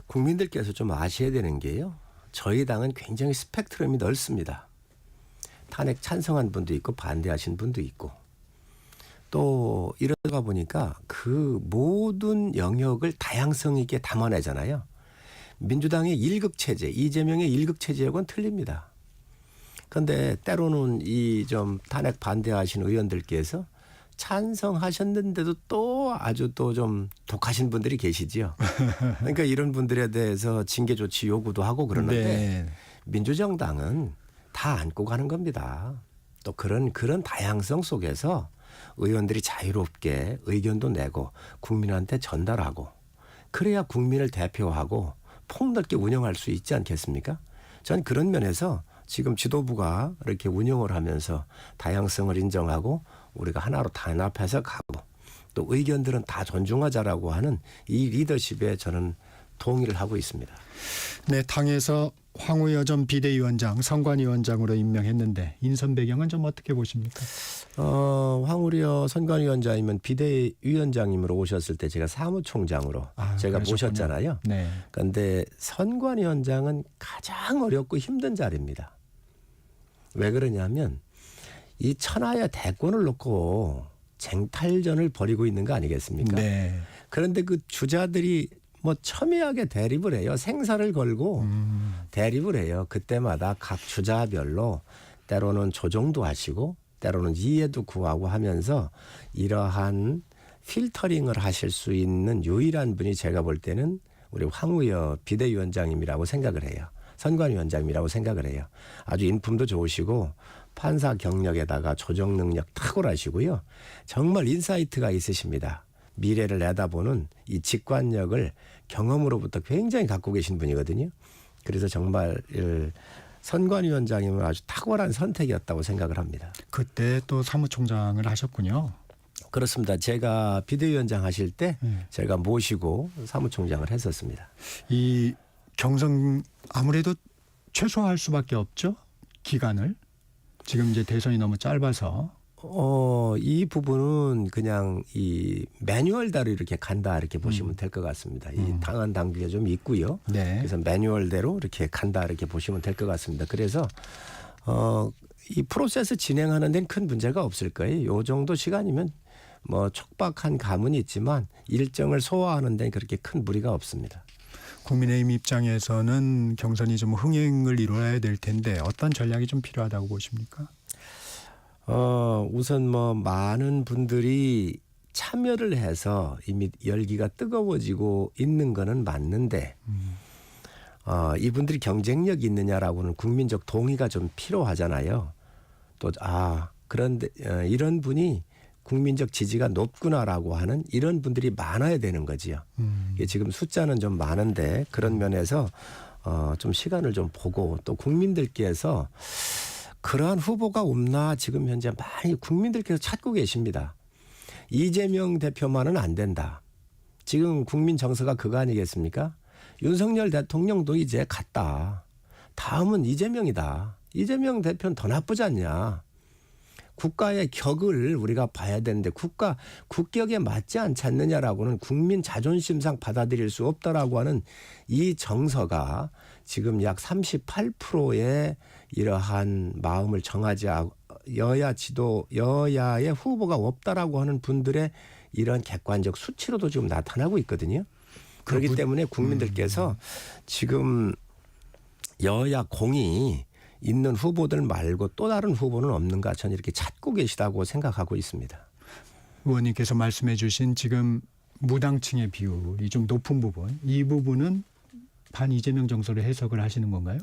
국민들께서 좀 아셔야 되는 게요. 저희 당은 굉장히 스펙트럼이 넓습니다. 탄핵 찬성한 분도 있고 반대하신 분도 있고, 또 이러다 보니까 그 모든 영역을 다양성 있게 담아내잖아요. 민주당의 일극체제, 이재명의 일극체제하고는 틀립니다. 그런데 때로는 이 좀 탄핵 반대하시는 의원들께서 찬성하셨는데도 또 아주 또 좀 독하신 분들이 계시지요. 그러니까 이런 분들에 대해서 징계 조치 요구도 하고 그러는데 네. 민주정당은 다 안고 가는 겁니다. 또 그런 다양성 속에서 의원들이 자유롭게 의견도 내고 국민한테 전달하고, 그래야 국민을 대표하고 폭넓게 운영할 수 있지 않겠습니까? 전 그런 면에서 지금 지도부가 이렇게 운영을 하면서 다양성을 인정하고 우리가 하나로 단합해서 가고, 또 의견들은 다 존중하자라고 하는 이 리더십에 저는 동의를 하고 있습니다. 네, 당에서 황우여 전 비대위원장 선관위원장으로 임명했는데 인선 배경은 좀 어떻게 보십니까? 황우여 선관위원장이면 비대위원장님으로 오셨을 때 제가 사무총장으로 제가 그러셨군요. 모셨잖아요. 네. 그런데 선관위원장은 가장 어렵고 힘든 자리입니다. 왜 그러냐면 이 천하의 대권을 놓고 쟁탈전을 벌이고 있는 거 아니겠습니까? 네. 그런데 그 주자들이 뭐 첨예하게 대립을 해요. 생사를 걸고 대립을 해요. 그때마다 각 주자별로 때로는 조정도 하시고 때로는 이해도 구하고 하면서 이러한 필터링을 하실 수 있는 유일한 분이 제가 볼 때는 우리 황우여 비대위원장님이라고 생각을 해요. 선관위원장님이라고 생각을 해요. 아주 인품도 좋으시고 판사 경력에다가 조정 능력 탁월하시고요. 정말 인사이트가 있으십니다. 미래를 내다보는 이 직관력을 경험으로부터 굉장히 갖고 계신 분이거든요. 그래서 정말 선관위원장님은 아주 탁월한 선택이었다고 생각을 합니다. 그때 또 사무총장을 하셨군요. 그렇습니다. 제가 비대위원장 하실 때 제가 모시고 사무총장을 했었습니다. 이 경선 아무래도 최소화할 수밖에 없죠. 기간을. 지금 이제 대선이 너무 짧아서. 이 부분은 그냥 이 매뉴얼대로 이렇게 간다 이렇게 보시면 될 것 같습니다. 이 당한 당규가 좀 있고요. 네. 그래서 매뉴얼대로 이렇게 간다 이렇게 보시면 될 것 같습니다. 그래서 이 프로세스 진행하는 데는 큰 문제가 없을 거예요. 요 정도 시간이면 뭐 촉박한 감은 있지만 일정을 소화하는 데는 그렇게 큰 무리가 없습니다. 국민의힘 입장에서는 경선이 좀 흥행을 이뤄야 될 텐데 어떤 전략이 좀 필요하다고 보십니까? 우선 뭐 많은 분들이 참여를 해서 이미 열기가 뜨거워지고 있는 거는 맞는데 이분들이 경쟁력이 있느냐라고는 국민적 동의가 좀 필요하잖아요. 또 그런데 이런 분이 국민적 지지가 높구나라고 하는 이런 분들이 많아야 되는 거지요. 이게 지금 숫자는 좀 많은데 그런 면에서 좀 시간을 좀 보고 또 국민들께서 그러한 후보가 없나 지금 현재 많이 국민들께서 찾고 계십니다. 이재명 대표만은 안 된다. 지금 국민 정서가 그거 아니겠습니까? 윤석열 대통령도 이제 갔다. 다음은 이재명이다. 이재명 대표는 더 나쁘지 않냐. 국가의 격을 우리가 봐야 되는데 국격에 맞지 않지 않느냐라고는 국민 자존심상 받아들일 수 없다라고 하는 이 정서가 지금 약 38%의 이러한 마음을 정하지 여야의 후보가 없다라고 하는 분들의 이런 객관적 수치로도 지금 나타나고 있거든요. 그렇기 때문에 국민들께서 지금 여야 공이 있는 후보들 말고 또 다른 후보는 없는가 저는 이렇게 찾고 계시다고 생각하고 있습니다. 의원님께서 말씀해 주신 지금 무당층의 비율이 좀 높은 부분, 이 부분은 반 이재명 정서를 해석을 하시는 건가요?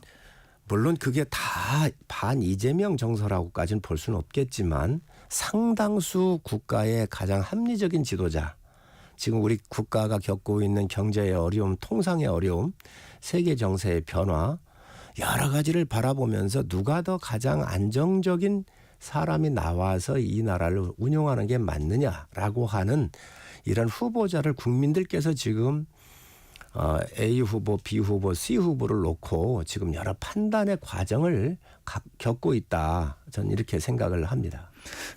물론 그게 다 반 이재명 정서라고까지는 볼 수는 없겠지만 상당수 국가의 가장 합리적인 지도자, 지금 우리 국가가 겪고 있는 경제의 어려움, 통상의 어려움, 세계 정세의 변화, 여러 가지를 바라보면서 누가 더 가장 안정적인 사람이 나와서 이 나라를 운영하는 게 맞느냐라고 하는 이런 후보자를 국민들께서 지금 A 후보, B 후보, C 후보를 놓고 지금 여러 판단의 과정을 겪고 있다. 저는 이렇게 생각을 합니다.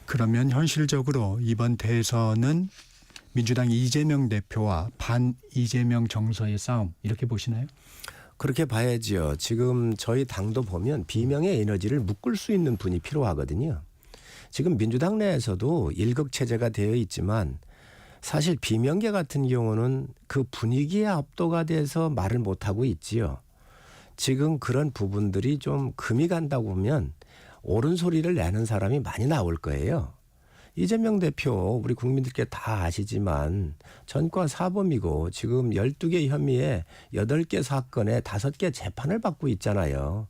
그러면 현실적으로 이번 대선은 민주당 이재명 대표와 반 이재명 정서의 싸움 이렇게 보시나요? 그렇게 봐야지요. 지금 저희 당도 보면 비명의 에너지를 묶을 수 있는 분이 필요하거든요. 지금 민주당 내에서도 일극체제가 되어 있지만 사실 비명계 같은 경우는 그 분위기에 압도가 돼서 말을 못하고 있지요. 지금 그런 부분들이 좀 금이 간다고 보면 옳은 소리를 내는 사람이 많이 나올 거예요. 이재명 대표 우리 국민들께 다 아시지만 전과 사범이고 지금 12개 혐의에 8개 사건에 5개 재판을 받고 있잖아요.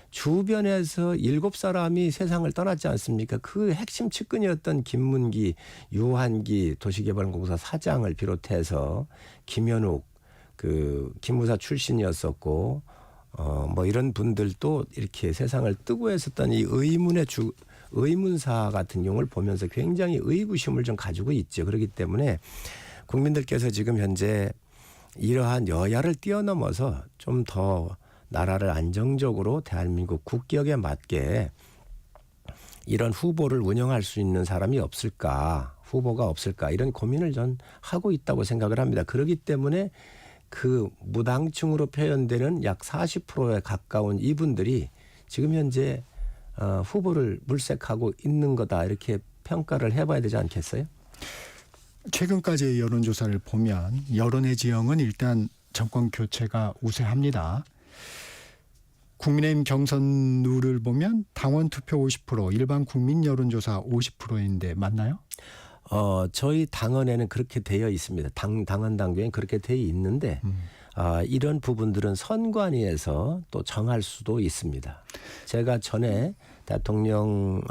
주변에서 7사람이 세상을 떠났지 않습니까? 그 핵심 측근이었던 김문기, 유한기 도시개발공사 사장을 비롯해서 김현욱 그 기무사 출신이었었고 뭐 이런 분들도 이렇게 세상을 뜨고 했었던 이 의문사 같은 경우를 보면서 굉장히 의구심을 좀 가지고 있죠. 그렇기 때문에 국민들께서 지금 현재 이러한 여야를 뛰어넘어서 좀 더 나라를 안정적으로 대한민국 국격에 맞게 이런 후보를 운영할 수 있는 사람이 없을까, 후보가 없을까 이런 고민을 전 하고 있다고 생각을 합니다. 그렇기 때문에 그 무당층으로 표현되는 약 40%에 가까운 이분들이 지금 현재 후보를 물색하고 있는 거다 이렇게 평가를 해봐야 되지 않겠어요? 최근까지의 여론조사를 보면 여론의 지형은 일단 정권 교체가 우세합니다. 국민의힘 경선 룰을 보면 당원 투표 50%, 일반 국민 여론조사 50%인데 맞나요? 저희 당원에는 그렇게 되어 있습니다. 당원 당규에는 그렇게 되어 있는데 이런 부분들은 선관위에서 또 정할 수도 있습니다. 제가 전에 대통령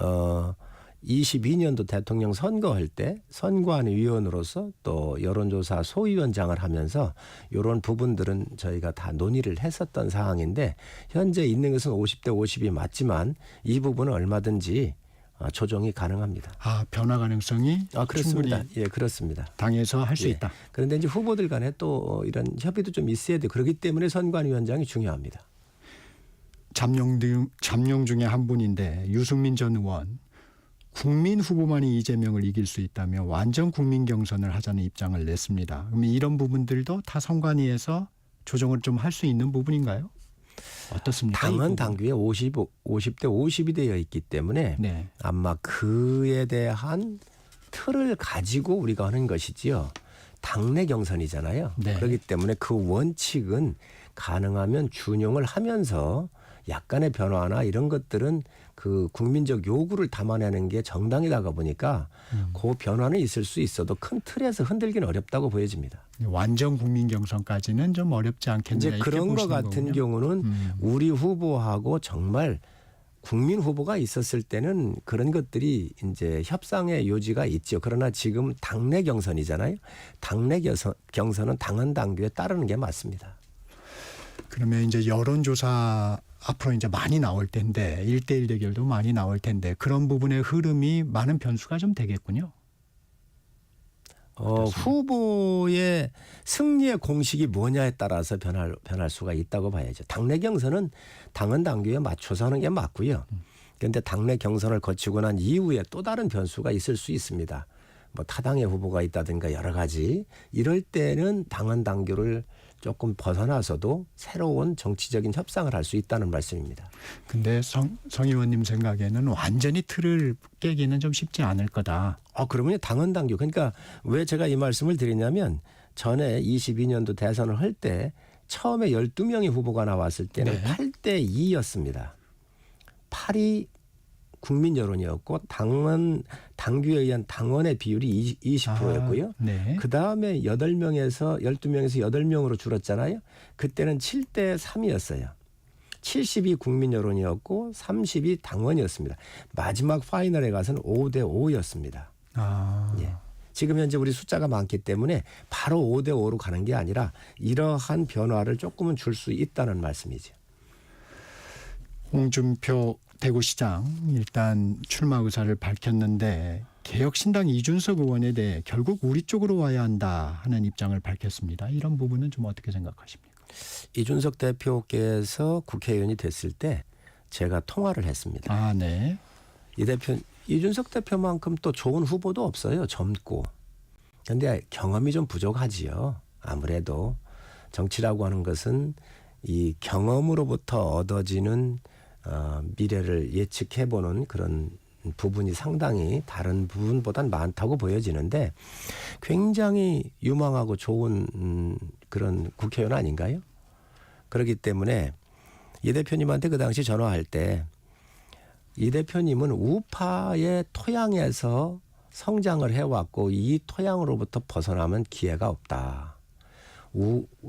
22년도 대통령 선거할 때 선관위원으로서 또 여론조사 소위원장을 하면서 이런 부분들은 저희가 다 논의를 했었던 사항인데 현재 있는 것은 50대 50이 맞지만 이 부분은 얼마든지 조정이 가능합니다. 변화 가능성이 그렇습니다. 충분히 예, 그렇습니다. 당에서 할 수 예. 있다. 그런데 이제 후보들 간에 또 이런 협의도 좀 있어야 돼. 그렇기 때문에 선관위원장이 중요합니다. 잠룡 중에 한 분인데 유승민 전 의원, 국민 후보만이 이재명을 이길 수 있다며 완전 국민 경선을 하자는 입장을 냈습니다. 그러면 이런 부분들도 다 선관위에서 조정을 좀 할 수 있는 부분인가요? 어떻습니까? 당헌 당규에 50대 50이 되어 있기 때문에 네. 아마 그에 대한 틀을 가지고 우리가 하는 것이지요. 당내 경선이잖아요. 네. 그렇기 때문에 그 원칙은 가능하면 준용을 하면서 약간의 변화나 이런 것들은 그 국민적 요구를 담아내는 게 정당이다가 보니까 그 변화는 있을 수 있어도 큰 틀에서 흔들기는 어렵다고 보여집니다. 완전 국민 경선까지는 좀 어렵지 않겠느냐. 이제 그런 것 같은 거군요. 경우는 우리 후보하고 정말 국민 후보가 있었을 때는 그런 것들이 이제 협상의 요지가 있죠. 그러나 지금 당내 경선이잖아요. 당내 경선은 당헌 당규에 따르는 게 맞습니다. 그러면 이제 여론조사 앞으로 이제 많이 나올 텐데 1대1 대결도 많이 나올 텐데 그런 부분의 흐름이 많은 변수가 좀 되겠군요. 후보의 승리의 공식이 뭐냐에 따라서 변할 수가 있다고 봐야죠. 당내 경선은 당헌 당규에 맞춰서 하는 게 맞고요. 그런데 당내 경선을 거치고 난 이후에 또 다른 변수가 있을 수 있습니다. 뭐 타당의 후보가 있다든가 여러 가지. 이럴 때는 당헌 당규를 조금 벗어나서도 새로운 정치적인 협상을 할 수 있다는 말씀입니다. 근데 성 의원님 생각에는 완전히 틀을 깨기는 좀 쉽지 않을 거다. 그러면 당헌 당규. 그러니까 왜 제가 이 말씀을 드리냐면 전에 22년도 대선을 할 때 처음에 12명의 후보가 나왔을 때는 네. 8대 2였습니다. 8이 국민 여론이었고 당규에 의한 당원의 비율이 20%였고요. 네. 그다음에 12명에서 8명으로 줄었잖아요. 그때는 7대 3이었어요. 70이 국민 여론이었고 30이 당원이었습니다. 마지막 파이널에 가서는 5대 5였습니다. 예. 지금 현재 우리 숫자가 많기 때문에 바로 5대 5로 가는 게 아니라 이러한 변화를 조금은 줄 수 있다는 말씀이죠. 홍준표 대구시장 일단 출마 의사를 밝혔는데 개혁신당 이준석 의원에 대해 결국 우리 쪽으로 와야 한다 하는 입장을 밝혔습니다. 이런 부분은 좀 어떻게 생각하십니까? 이준석 대표께서 국회의원이 됐을 때 제가 통화를 했습니다. 네. 이준석 대표만큼 또 좋은 후보도 없어요. 젊고. 그런데 경험이 좀 부족하지요. 아무래도 정치라고 하는 것은 이 경험으로부터 얻어지는 미래를 예측해보는 그런 부분이 상당히 다른 부분보단 많다고 보여지는데 굉장히 유망하고 좋은 그런 국회의원 아닌가요? 그렇기 때문에 이 대표님한테 그 당시 전화할 때 이 대표님은 우파의 토양에서 성장을 해왔고 이 토양으로부터 벗어나면 기회가 없다.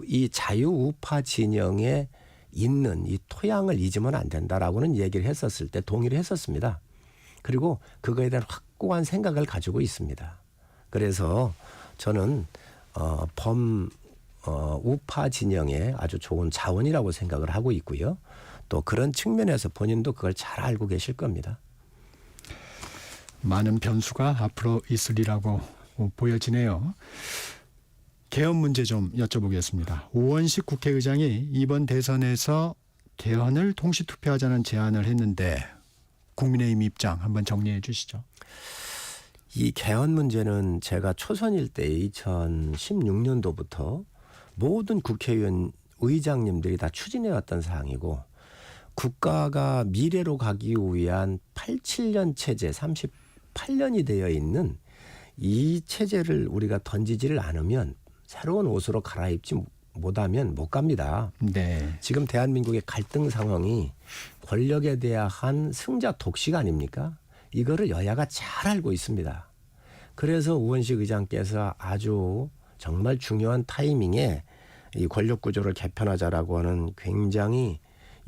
이 자유우파 진영에 있는 이 토양을 잊으면 안 된다라고는 얘기를 했었을 때 동의를 했었습니다. 그리고 그거에 대한 확고한 생각을 가지고 있습니다. 그래서 저는 우파 진영의 아주 좋은 자원이라고 생각을 하고 있고요. 또 그런 측면에서 본인도 그걸 잘 알고 계실 겁니다. 많은 변수가 앞으로 있으리라고 보여지네요. 개헌 문제 좀 여쭤보겠습니다. 오원식 국회의장이 이번 대선에서 개헌을 동시투표하자는 제안을 했는데 국민의힘 입장 한번 정리해 주시죠. 이 개헌 문제는 제가 초선일 때 2016년도부터 모든 국회의원 의장님들이 다 추진해왔던 사항이고 국가가 미래로 가기 위한 87년 체제 38년이 되어 있는 이 체제를 우리가 던지지를 않으면 새로운 옷으로 갈아입지 못하면 못 갑니다. 네. 지금 대한민국의 갈등 상황이 권력에 대한 승자 독식 아닙니까? 이거를 여야가 잘 알고 있습니다. 그래서 우원식 의장께서 아주 정말 중요한 타이밍에 이 권력 구조를 개편하자라고 하는 굉장히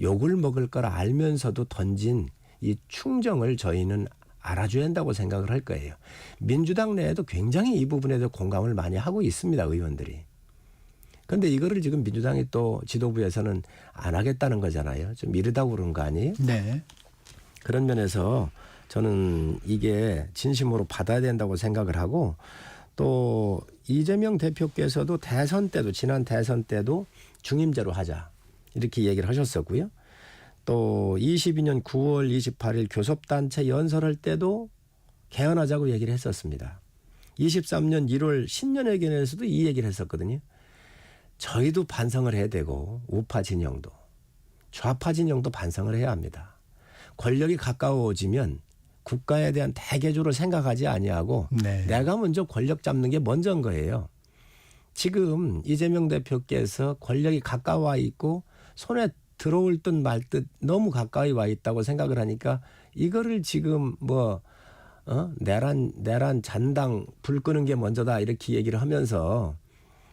욕을 먹을 거라 알면서도 던진 이 충정을 저희는 알아줘야 한다고 생각을 할 거예요. 민주당 내에도 굉장히 이 부분에 대해서 공감을 많이 하고 있습니다. 의원들이. 그런데 이거를 지금 민주당이 또 지도부에서는 안 하겠다는 거잖아요. 좀 이르다고 그런 거 아니에요? 네. 그런 면에서 저는 이게 진심으로 받아야 된다고 생각을 하고 또 이재명 대표께서도 대선 때도 지난 대선 때도 중임제로 하자. 이렇게 얘기를 하셨었고요. 또 22년 9월 28일 교섭단체 연설할 때도 개헌하자고 얘기를 했었습니다. 23년 1월 신년회견에서도 이 얘기를 했었거든요. 저희도 반성을 해야 되고 우파 진영도 좌파 진영도 반성을 해야 합니다. 권력이 가까워지면 국가에 대한 대개조를 생각하지 아니하고 네. 내가 먼저 권력 잡는 게 먼저인 거예요. 지금 이재명 대표께서 권력이 가까워 있고 손에 들어올 듯 말 듯 너무 가까이 와 있다고 생각을 하니까 이거를 지금 내란 잔당 불 끄는 게 먼저다 이렇게 얘기를 하면서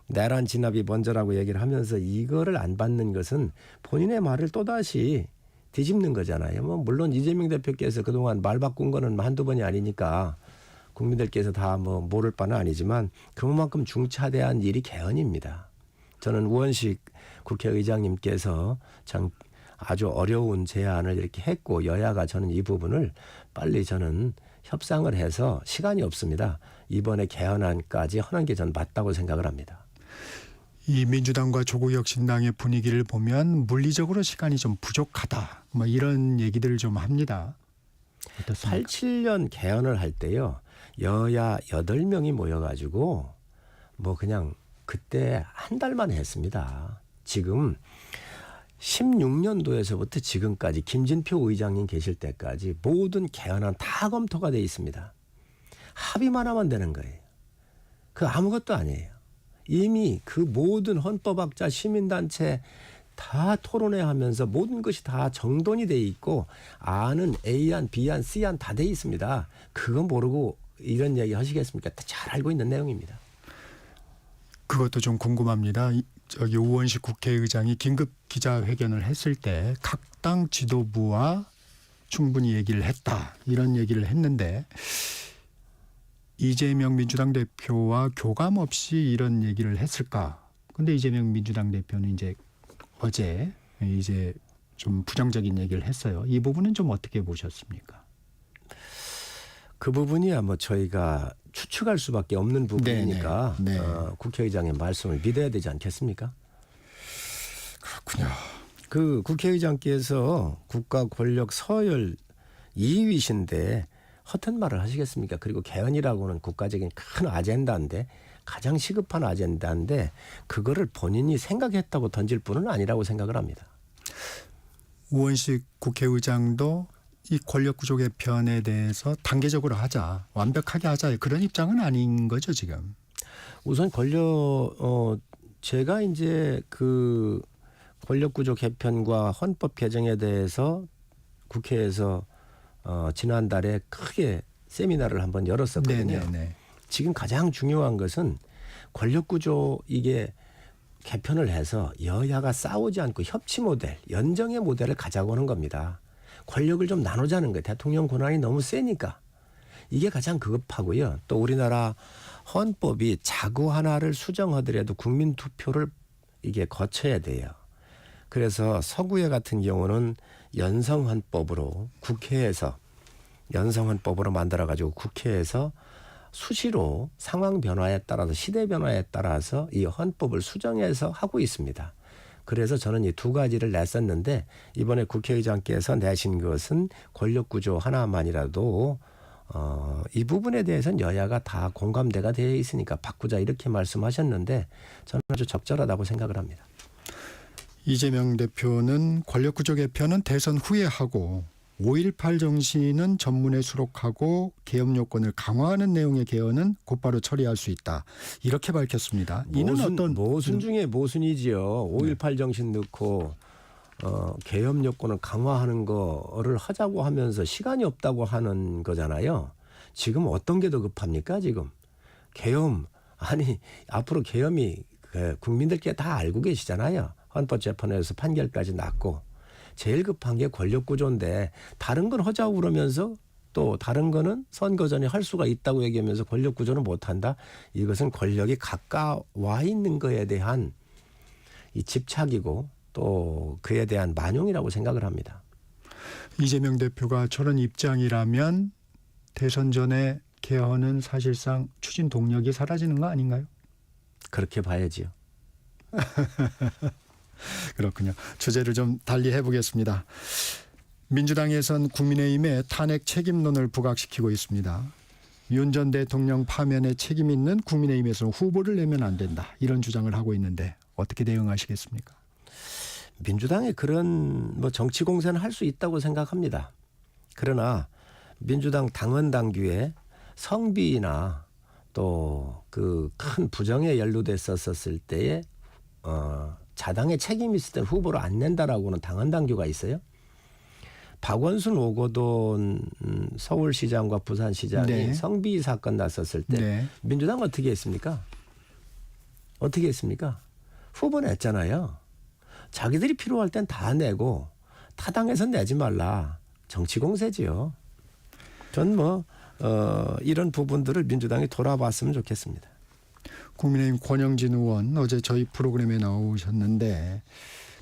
내란 진압이 먼저라고 얘기를 하면서 이거를 안 받는 것은 본인의 말을 또다시 뒤집는 거잖아요. 물론 이재명 대표께서 그동안 말 바꾼 거는 한두 번이 아니니까 국민들께서 다 모를 바는 아니지만 그만큼 중차대한 일이 개헌입니다. 저는 우원식 국회의장님께서 참 아주 어려운 제안을 이렇게 했고 여야가 저는 이 부분을 빨리 저는 협상을 해서 시간이 없습니다. 이번에 개헌안까지 하는 게 전 맞다고 생각을 합니다. 이 민주당과 조국혁신당의 분위기를 보면 물리적으로 시간이 좀 부족하다. 뭐 이런 얘기들을 좀 합니다. 어떻습니까? 87년 개헌을 할 때요. 여야 8명이 모여가지고 뭐 그냥 그때 한 달만 했습니다. 지금 16년도에서부터 지금까지 김진표 의장님 계실 때까지 모든 개헌안 다 검토가 돼 있습니다. 합의만 하면 되는 거예요. 그 아무것도 아니에요. 이미 그 모든 헌법학자 시민단체 다 토론회 하면서 모든 것이 다 정돈이 돼 있고 A는 A안, B안, C안 다 돼 있습니다. 그거 모르고 이런 얘기 하시겠습니까? 다 잘 알고 있는 내용입니다. 그것도 좀 궁금합니다. 저기 우원식 국회의장이 긴급 기자회견을 했을 때 각 당 지도부와 충분히 얘기를 했다. 이런 얘기를 했는데 이재명 민주당 대표와 교감 없이 이런 얘기를 했을까? 근데 이재명 민주당 대표는 이제 어제 이제 좀 부정적인 얘기를 했어요. 이 부분은 좀 어떻게 보셨습니까? 그 부분이야 뭐 저희가 추측할 수밖에 없는 부분이니까 네네. 네. 국회의장의 말씀을 믿어야 되지 않겠습니까? 그렇군요. 그 국회의장께서 국가 권력 서열 2위신데 허튼 말을 하시겠습니까? 그리고 개헌이라고는 국가적인 큰 아젠다인데 가장 시급한 아젠다인데 그거를 본인이 생각했다고 던질 분은 아니라고 생각을 합니다. 우원식 국회의장도 이 권력구조 개편에 대해서 단계적으로 하자, 완벽하게 하자 그런 입장은 아닌 거죠 지금. 우선 제가 이제 그 권력구조 개편과 헌법 개정에 대해서 국회에서 지난달에 크게 세미나를 한번 열었었거든요. 네네네. 지금 가장 중요한 것은 권력구조 이게 개편을 해서 여야가 싸우지 않고 협치 모델, 연정의 모델을 가자고 하는 겁니다. 권력을 좀 나누자는 거예요. 대통령 권한이 너무 세니까. 이게 가장 급하고요. 또 우리나라 헌법이 자구 하나를 수정하더라도 국민 투표를 이게 거쳐야 돼요. 그래서 서구에 같은 경우는 연성헌법으로 국회에서 연성헌법으로 만들어가지고 국회에서 수시로 상황 변화에 따라서 시대 변화에 따라서 이 헌법을 수정해서 하고 있습니다. 그래서 저는 이 두 가지를 냈었는데 이번에 국회의장께서 내신 것은 권력구조 하나만이라도 이 부분에 대해서는 여야가 다 공감대가 되어 있으니까 바꾸자 이렇게 말씀하셨는데 저는 아주 적절하다고 생각을 합니다. 이재명 대표는 권력구조 개편은 대선 후에 하고 5.18 정신은 전문에 수록하고 개헌 요건을 강화하는 내용의 개헌은 곧바로 처리할 수 있다. 이렇게 밝혔습니다. 이는 어떤 모순 중에 모순이지요. 5.18 정신 넣고 개헌 요건을 강화하는 거를 하자고 하면서 시간이 없다고 하는 거잖아요. 지금 어떤 게 더 급합니까? 지금 개헌 아니 앞으로 개헌이 국민들께 다 알고 계시잖아요. 헌법재판소에서 판결까지 났고 제일 급한 게 권력구조인데 다른 건 하자고 그러면서 또 다른 거는 선거 전에 할 수가 있다고 얘기하면서 권력구조는 못한다. 이것은 권력이 가까워 있는 거에 대한 이 집착이고 또 그에 대한 만용이라고 생각을 합니다. 이재명 대표가 저런 입장이라면 대선 전에 개헌은 사실상 추진 동력이 사라지는 거 아닌가요? 그렇게 봐야지요. 그렇군요. 주제를 좀 달리 해보겠습니다. 민주당에선 국민의힘에 탄핵 책임론을 부각시키고 있습니다. 윤 전 대통령 파면에 책임 있는 국민의힘에서는 후보를 내면 안 된다. 이런 주장을 하고 있는데 어떻게 대응하시겠습니까? 민주당이 그런 뭐 정치 공세는 할 수 있다고 생각합니다. 그러나 민주당 당원 당규에 성비나 또 그 큰 부정에 연루됐었을 때에 자당의 책임이 있을 때 후보를 안 낸다라고는 당원 당규가 있어요. 박원순 오거돈 서울시장과 부산시장이 네. 성비 사건 났었을 때 네. 민주당 어떻게 했습니까? 어떻게 했습니까? 후보 냈잖아요. 자기들이 필요할 땐 다 내고 타당해서 내지 말라. 정치 공세지요. 전 이런 부분들을 민주당이 돌아봤으면 좋겠습니다. 국민의힘 권영진 의원 어제 저희 프로그램에 나오셨는데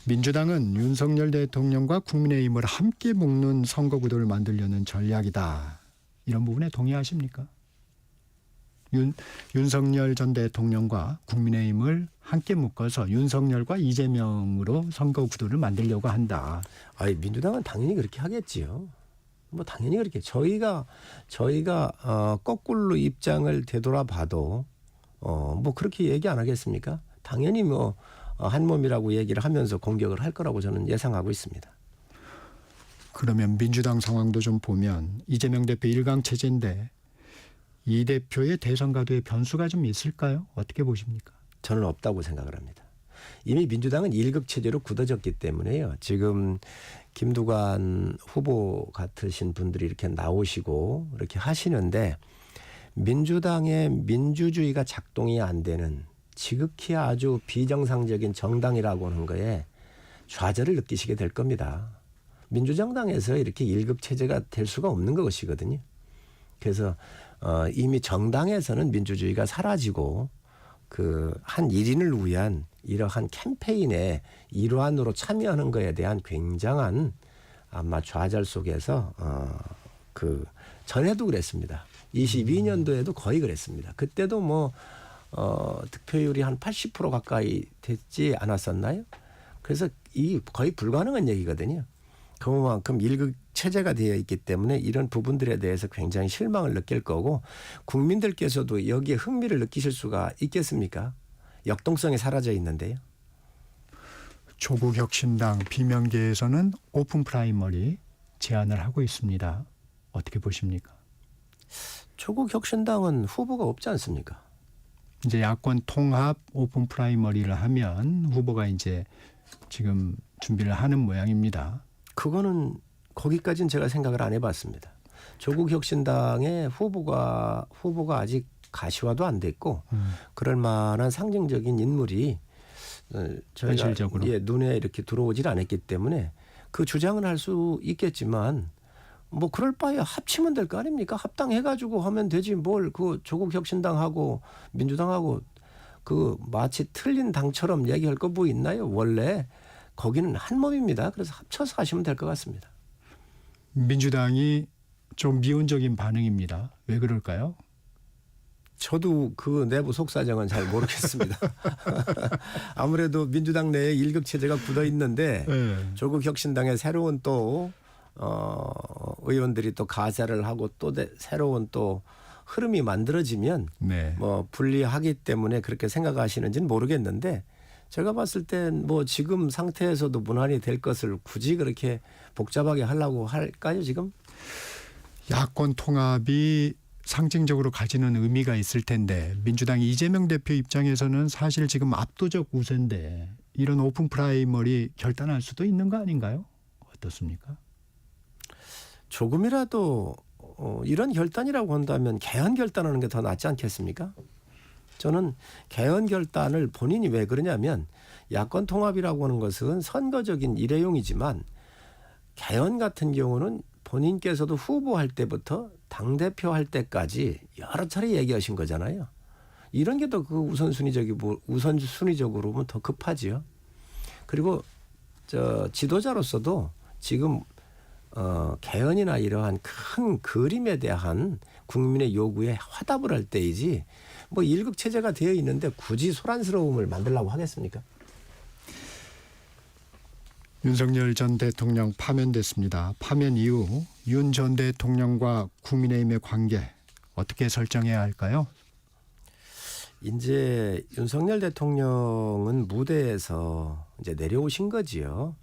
민주당은 윤석열 대통령과 국민의힘을 함께 묶는 선거구도를 만들려는 전략이다. 이런 부분에 동의하십니까? 윤석열 전 대통령과 국민의힘을 함께 묶어서 윤석열과 이재명으로 선거 구도를 만들려고 한다. 아니, 민주당은 당연히 그렇게 하겠지요. 뭐 당연히 그렇게 저희가 거꾸로 입장을 되돌아봐도 뭐 그렇게 얘기 안 하겠습니까? 당연히 뭐 한 몸이라고 얘기를 하면서 공격을 할 거라고 저는 예상하고 있습니다. 그러면 민주당 상황도 좀 보면 이재명 대표 1강 체제인데 이 대표의 대선 가도에 변수가 좀 있을까요? 어떻게 보십니까? 저는 없다고 생각을 합니다. 이미 민주당은 1급 체제로 굳어졌기 때문에요. 지금 김두관 후보 같으신 분들이 이렇게 나오시고 이렇게 하시는데 민주당의 민주주의가 작동이 안 되는 지극히 아주 비정상적인 정당이라고 하는 거에 좌절을 느끼시게 될 겁니다. 민주정당에서 이렇게 1급 체제가 될 수가 없는 것이거든요. 그래서 이미 정당에서는 민주주의가 사라지고 그 한 1인을 위한 이러한 캠페인의 일환으로 참여하는 것에 대한 굉장한 아마 좌절 속에서 그 전에도 그랬습니다. 22년도에도 거의 그랬습니다. 그때도 뭐 득표율이 한 80% 가까이 됐지 않았었나요? 그래서 이 거의 불가능한 얘기거든요. 그만큼 1급 체제가 되어 있기 때문에 이런 부분들에 대해서 굉장히 실망을 느낄 거고 국민들께서도 여기에 흥미를 느끼실 수가 있겠습니까? 역동성이 사라져 있는데요. 조국혁신당 비명계에서는 오픈 프라이머리 제안을 하고 있습니다. 어떻게 보십니까? 조국혁신당은 후보가 없지 않습니까? 이제 야권 통합 오픈 프라이머리를 하면 후보가 이제 지금 준비를 하는 모양입니다. 그거는 거기까지는 제가 생각을 안 해봤습니다. 조국혁신당의 후보가 아직 가시화도 안 됐고 그럴 만한 상징적인 인물이 저희가 현실적으로. 눈에 이렇게 들어오질 않았기 때문에 그 주장을 할 수 있겠지만 뭐 그럴 바에 합치면 될 거 아닙니까? 합당해가지고 하면 되지 뭘 그 조국혁신당하고 민주당하고 그 마치 틀린 당처럼 얘기할 거 뭐 있나요? 원래 거기는 한 몸입니다. 그래서 합쳐서 하시면 될 것 같습니다. 민주당이 좀 미온적인 반응입니다. 왜 그럴까요? 저도 그 내부 속사정은 잘 모르겠습니다. 아무래도 민주당 내에 1급 체제가 굳어 있는데 네. 조국혁신당의 새로운 또 의원들이 또 가세를 하고 또 새로운 또 흐름이 만들어지면 네. 뭐 불리하기 때문에 그렇게 생각하시는지는 모르겠는데 제가 봤을 땐 뭐 지금 상태에서도 무난히 될 것을 굳이 그렇게 복잡하게 하려고 할까요 지금? 야권 통합이 상징적으로 가지는 의미가 있을 텐데 민주당 이재명 대표 입장에서는 사실 지금 압도적 우세인데 이런 오픈 프라이머리 결단할 수도 있는 거 아닌가요? 어떻습니까? 조금이라도 이런 결단이라고 한다면 개헌 결단하는 게 더 낫지 않겠습니까? 저는 개헌 결단을 본인이 왜 그러냐면 야권 통합이라고 하는 것은 선거적인 일회용이지만 개헌 같은 경우는 본인께서도 후보할 때부터 당대표 할 때까지 여러 차례 얘기하신 거잖아요. 이런 게 더 그 우선순위적으로 보면 더 급하지요. 그리고 지도자로서도 지금 개헌이나 이러한 큰 그림에 대한 국민의 요구에 화답을 할 때이지 뭐 1급 체제가 되어 있는데 굳이 소란스러움을 만들려고 하겠습니까? 윤석열 전 대통령 파면됐습니다. 파면 이후 윤 전 대통령과 국민의힘의 관계 어떻게 설정해야 할까요? 이제 윤석열 대통령은 무대에서 이제 내려오신 거지요.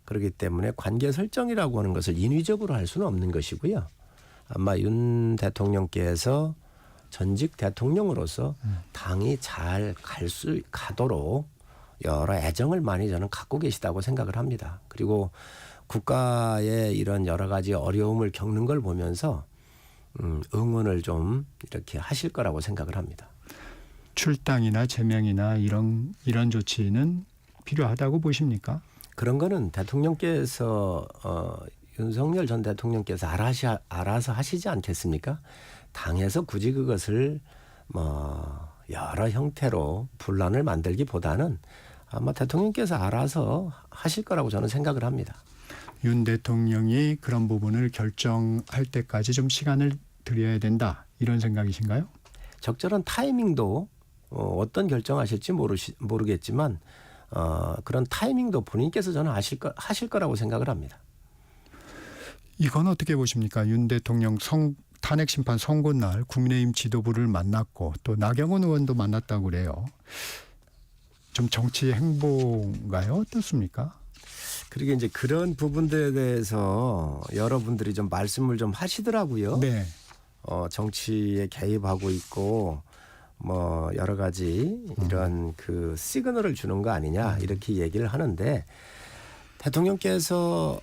그렇기 때문에 관계 설정이라고 하는 것을 인위적으로 할 수는 없는 것이고요. 아마 윤 대통령께서 전직 대통령으로서 당이 잘 가도록 여러 애정을 많이 저는 갖고 계시다고 생각을 합니다. 그리고 국가의 이런 여러 가지 어려움을 겪는 걸 보면서 응원을 좀 이렇게 하실 거라고 생각을 합니다. 출당이나 제명이나 이런 조치는 필요하다고 보십니까? 그런 거는 대통령께서 윤석열 전 대통령께서 알아서 하시지 않겠습니까? 당에서 굳이 그것을 뭐 여러 형태로 분란을 만들기보다는 아마 대통령께서 알아서 하실 거라고 저는 생각을 합니다. 윤 대통령이 그런 부분을 결정할 때까지 좀 시간을 드려야 된다 이런 생각이신가요? 적절한 타이밍도 어떤 결정하실지 모르겠지만 그런 타이밍도 본인께서 저는 하실 거라고 생각을 합니다. 이건 어떻게 보십니까? 윤 대통령 탄핵 심판 선고 날 국민의힘 지도부를 만났고 또 나경원 의원도 만났다고 그래요. 좀 정치 행보인가요? 어떻습니까? 그리고 이제 그런 부분들에 대해서 여러분들이 좀 말씀을 좀 하시더라고요. 네. 정치에 개입하고 있고 뭐 여러 가지 이런 그 시그널을 주는 거 아니냐 이렇게 얘기를 하는데 대통령께서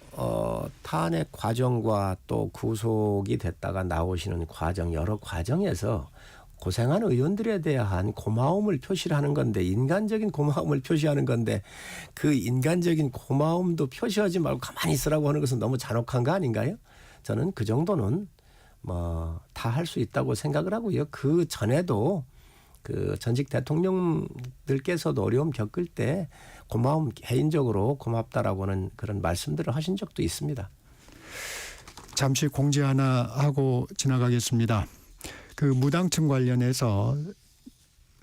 탄핵 과정과 또 구속이 됐다가 나오시는 과정 여러 과정에서 고생한 의원들에 대한 고마움을 표시하는 건데 인간적인 고마움을 표시하는 건데 그 인간적인 고마움도 표시하지 말고 가만히 있으라고 하는 것은 너무 잔혹한 거 아닌가요? 저는 그 정도는 뭐 다 할 수 있다고 생각을 하고요. 그 전에도 그 전직 대통령들께서도 어려움 겪을 때 고마움 개인적으로 고맙다라고 하는 그런 말씀들을 하신 적도 있습니다. 잠시 공지 하나 하고 지나가겠습니다. 그 무당층 관련해서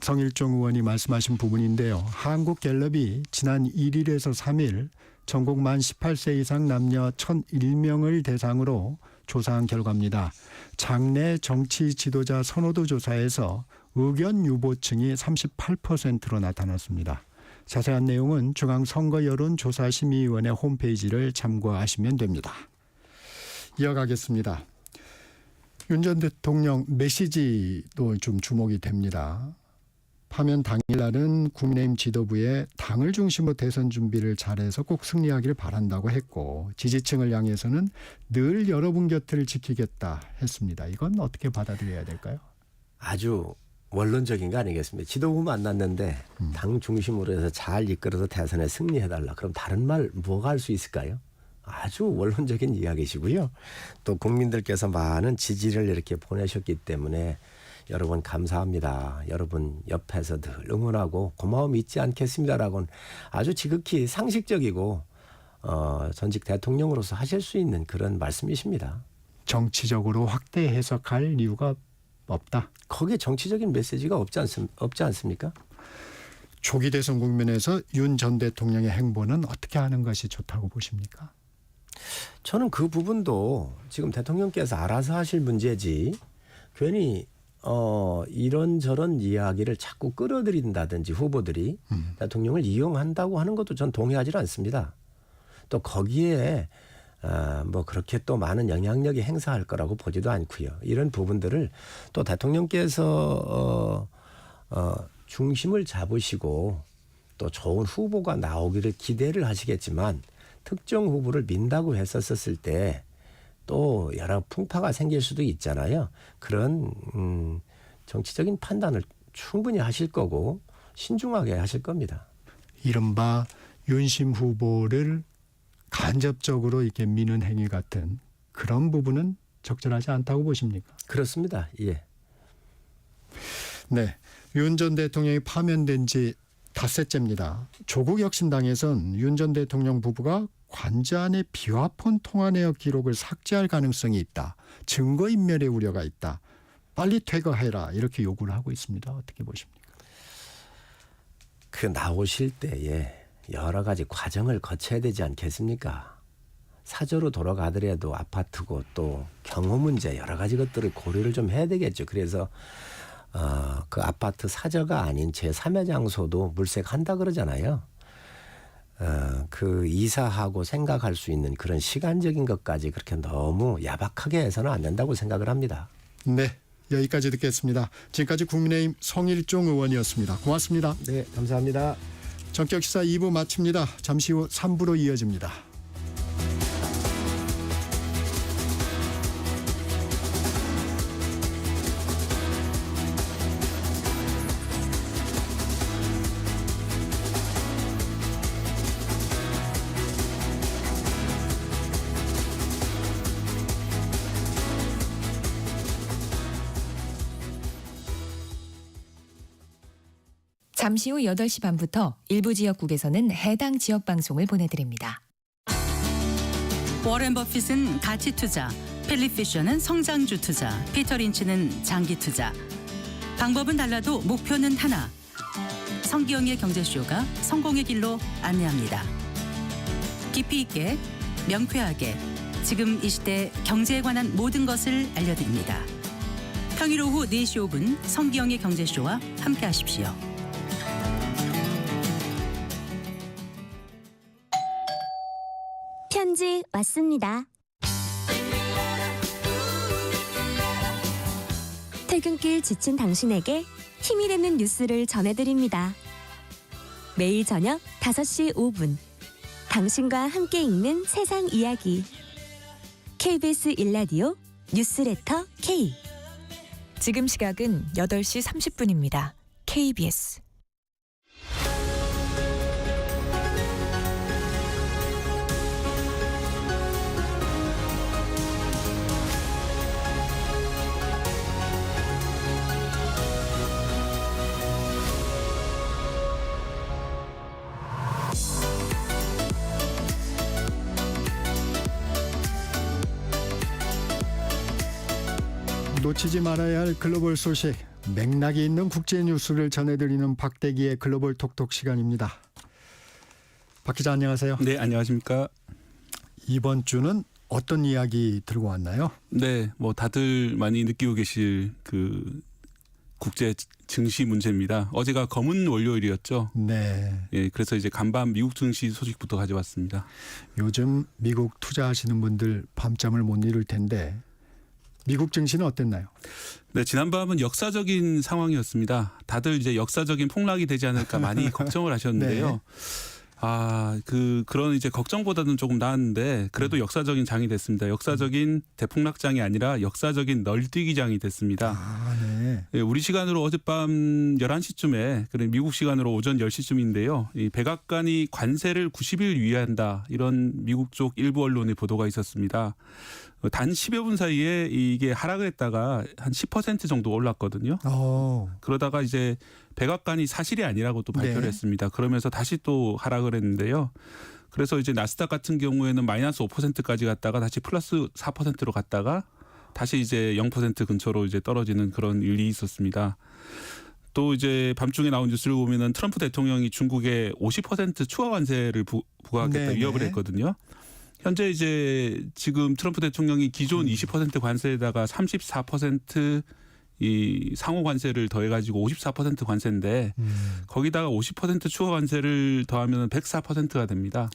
성일종 의원이 말씀하신 부분인데요. 한국갤럽이 지난 1일에서 3일 전국 만 18세 이상 남녀 1,001명을 대상으로 조사한 결과입니다. 장내 정치 지도자 선호도 조사에서 의견 유보층이 38%로 나타났습니다. 자세한 내용은 중앙선거여론조사심의위원회 홈페이지를 참고하시면 됩니다. 이어가겠습니다. 윤 전 대통령 메시지도 좀 주목이 됩니다. 파면 당일날은 국민의힘 지도부에 당을 중심으로 대선 준비를 잘해서 꼭 승리하기를 바란다고 했고 지지층을 향해서는 늘 여러분 곁을 지키겠다 했습니다. 이건 어떻게 받아들여야 될까요? 아주 원론적인 거 아니겠습니까? 지도부 만났는데 당 중심으로 해서 잘 이끌어서 대선에 승리해달라. 그럼 다른 말 뭐가 할 수 있을까요? 아주 원론적인 이야기시고요. 또 국민들께서 많은 지지를 이렇게 보내셨기 때문에 여러분 감사합니다. 여러분 옆에서 늘 응원하고 고마움 잊지 않겠습니다라고는 아주 지극히 상식적이고 전직 대통령으로서 하실 수 있는 그런 말씀이십니다. 정치적으로 확대 해석할 이유가 없다. 거기에 정치적인 메시지가 없지 않습니까? 조기 대선 국면에서 윤 전 대통령의 행보는 어떻게 하는 것이 좋다고 보십니까? 저는 그 부분도 지금 대통령께서 알아서 하실 문제지 괜히 이런저런 이야기를 자꾸 끌어들인다든지 후보들이 대통령을 이용한다고 하는 것도 전 동의하지 않습니다. 또 거기에 뭐 그렇게 또 많은 영향력이 행사할 거라고 보지도 않고요. 이런 부분들을 또 대통령께서 중심을 잡으시고 또 좋은 후보가 나오기를 기대를 하시겠지만 특정 후보를 민다고 했었을 때 또 여러 풍파가 생길 수도 있잖아요. 그런 정치적인 판단을 충분히 하실 거고 신중하게 하실 겁니다. 이른바 윤심 후보를 간접적으로 이렇게 미는 행위 같은 그런 부분은 적절하지 않다고 보십니까? 그렇습니다. 예. 네, 윤 전 대통령이 파면된 지 닷새째입니다. 조국 혁신당에선 윤 전 대통령 부부가 관저안의 비화폰 통화 내역 기록을 삭제할 가능성이 있다. 증거인멸의 우려가 있다. 빨리 퇴거해라 이렇게 요구를 하고 있습니다. 어떻게 보십니까? 그 나오실 때에 여러 가지 과정을 거쳐야 되지 않겠습니까? 사저로 돌아가더라도 아파트고 또 경호 문제 여러 가지 것들을 고려를 좀 해야 되겠죠. 그래서 그 아파트 사저가 아닌 제3의 장소도 물색한다 그러잖아요. 그 이사하고 생각할 수 있는 그런 시간적인 것까지 그렇게 너무 야박하게 해서는 안 된다고 생각을 합니다. 네, 여기까지 듣겠습니다. 지금까지 국민의힘 성일종 의원이었습니다. 고맙습니다. 네, 감사합니다. 전격시사 2부 마칩니다. 잠시 후 3부로 이어집니다. 잠시 후 8시 반부터 일부 지역국에서는 해당 지역 방송을 보내드립니다. 워렌 버핏은 가치 투자, 필립 피셔는 성장주 투자, 피터 린치는 장기 투자. 방법은 달라도 목표는 하나. 성기영의 경제쇼가 성공의 길로 안내합니다. 깊이 있게, 명쾌하게, 지금 이 시대 경제에 관한 모든 것을 알려드립니다. 평일 오후 4시 5분 성기영의 경제쇼와 함께하십시오. 편지 왔습니다. 퇴근길 지친 당신에게 힘이 되는 뉴스를 전해드립니다. 매일 저녁 5시 5분 당신과 함께 읽는 세상 이야기 KBS 1라디오 뉴스레터 K. 지금 시각은 8시 30분입니다. KBS. 놓치지 말아야 할 글로벌 소식, 맥락이 있는 국제 뉴스를 전해드리는 박대기의 글로벌 톡톡 시간입니다. 박 기자 안녕하세요. 네, 안녕하십니까. 이번 주는 어떤 이야기 들고 왔나요? 네, 뭐 다들 많이 느끼고 계실 그 국제 증시 문제입니다. 어제가 검은 월요일이었죠. 네. 예, 그래서 이제 간밤 미국 증시 소식부터 가져왔습니다. 요즘 미국 투자하시는 분들 밤잠을 못 이룰 텐데 미국 증시는 어땠나요? 네, 지난밤은 역사적인 상황이었습니다. 다들 이제 역사적인 폭락이 되지 않을까 많이 걱정을 하셨는데요. 네. 그런 이제 걱정보다는 조금 나았는데 그래도 역사적인 장이 됐습니다. 역사적인 대폭락장이 아니라 역사적인 널뛰기장이 됐습니다. 아, 네. 예, 우리 시간으로 어젯밤 11시쯤에 그리고 미국 시간으로 오전 10시쯤인데요. 이 백악관이 관세를 90일 유예한다. 이런 미국 쪽 일부 언론의 보도가 있었습니다. 단 10여 분 사이에 이게 하락을 했다가 한 10% 정도 올랐거든요. 그러다가 이제 백악관이 사실이 아니라고 또 발표를 네. 했습니다. 그러면서 다시 또 하락을 했는데요. 그래서 이제 나스닥 같은 경우에는 마이너스 5%까지 갔다가 다시 플러스 4%로 갔다가 다시 이제 0% 근처로 이제 떨어지는 그런 일이 있었습니다. 또 이제 밤중에 나온 뉴스를 보면은 트럼프 대통령이 중국에 50% 추가 관세를 부과하겠다 네네. 위협을 했거든요. 현재 이제 지금 트럼프 대통령이 기존 20% 관세에다가 34% 이 상호 관세를 더해가지고 54% 관세인데 거기다가 50% 추가 관세를 더하면 104%가 됩니다.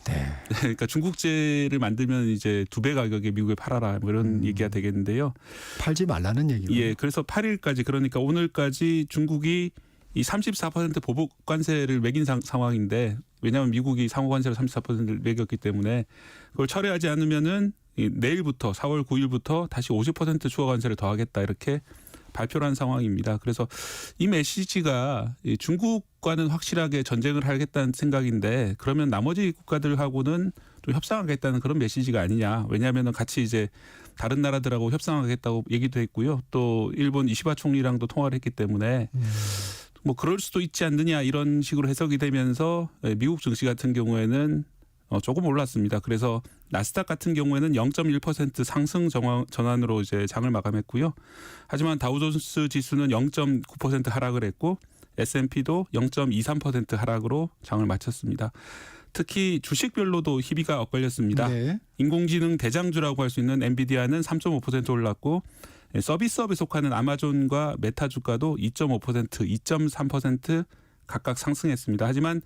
네. 그러니까 중국제를 만들면 이제 2배 가격에 미국에 팔아라 뭐 이런 얘기가 되겠는데요. 팔지 말라는 얘기고. 예, 그래서 8일까지 그러니까 오늘까지 중국이 이 34% 보복 관세를 매긴 상황인데 왜냐하면 미국이 상호 관세를 34%를 매겼기 때문에 그걸 철회하지 않으면은 내일부터 4월 9일부터 다시 50% 추가 관세를 더하겠다 이렇게 발표를 한 상황입니다. 그래서 이 메시지가 중국과는 확실하게 전쟁을 하겠다는 생각인데 그러면 나머지 국가들하고는 좀 협상하겠다는 그런 메시지가 아니냐. 왜냐하면 같이 이제 다른 나라들하고 협상하겠다고 얘기도 했고요. 또 일본 이시바 총리랑도 통화를 했기 때문에 뭐 그럴 수도 있지 않느냐 이런 식으로 해석이 되면서 미국 증시 같은 경우에는 조금 올랐습니다. 그래서 나스닥 같은 경우에는 0.1% 상승 전환으로 이제 장을 마감했고요. 하지만 다우존스 지수는 0.9% 하락을 했고 S&P도 0.23% 하락으로 장을 마쳤습니다. 특히 주식별로도 희비가 엇갈렸습니다. 네. 인공지능 대장주라고 할 수 있는 엔비디아는 3.5% 올랐고 서비스업에 속하는 아마존과 메타 주가도 2.5%, 2.3% 각각 상승했습니다. 하지만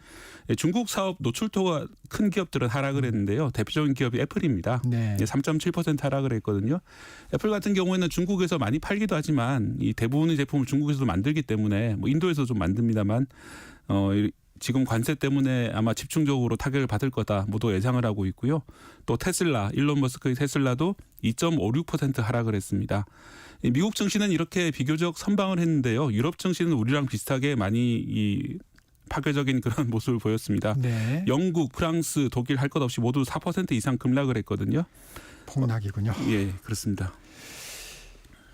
중국 사업 노출도가 큰 기업들은 하락을 했는데요. 대표적인 기업이 애플입니다. 네. 3.7% 하락을 했거든요. 애플 같은 경우에는 중국에서 많이 팔기도 하지만 이 대부분의 제품을 중국에서도 만들기 때문에 뭐 인도에서 좀 만듭니다만 지금 관세 때문에 아마 집중적으로 타격을 받을 거다 모두 예상을 하고 있고요. 또 테슬라, 일론 머스크의 테슬라도 2.56% 하락을 했습니다. 미국 증시는 이렇게 비교적 선방을 했는데요. 유럽 증시는 우리랑 비슷하게 많이 파괴적인 그런 모습을 보였습니다. 네. 영국, 프랑스, 독일 할 것 없이 모두 4% 이상 급락을 했거든요. 폭락이군요. 예, 그렇습니다.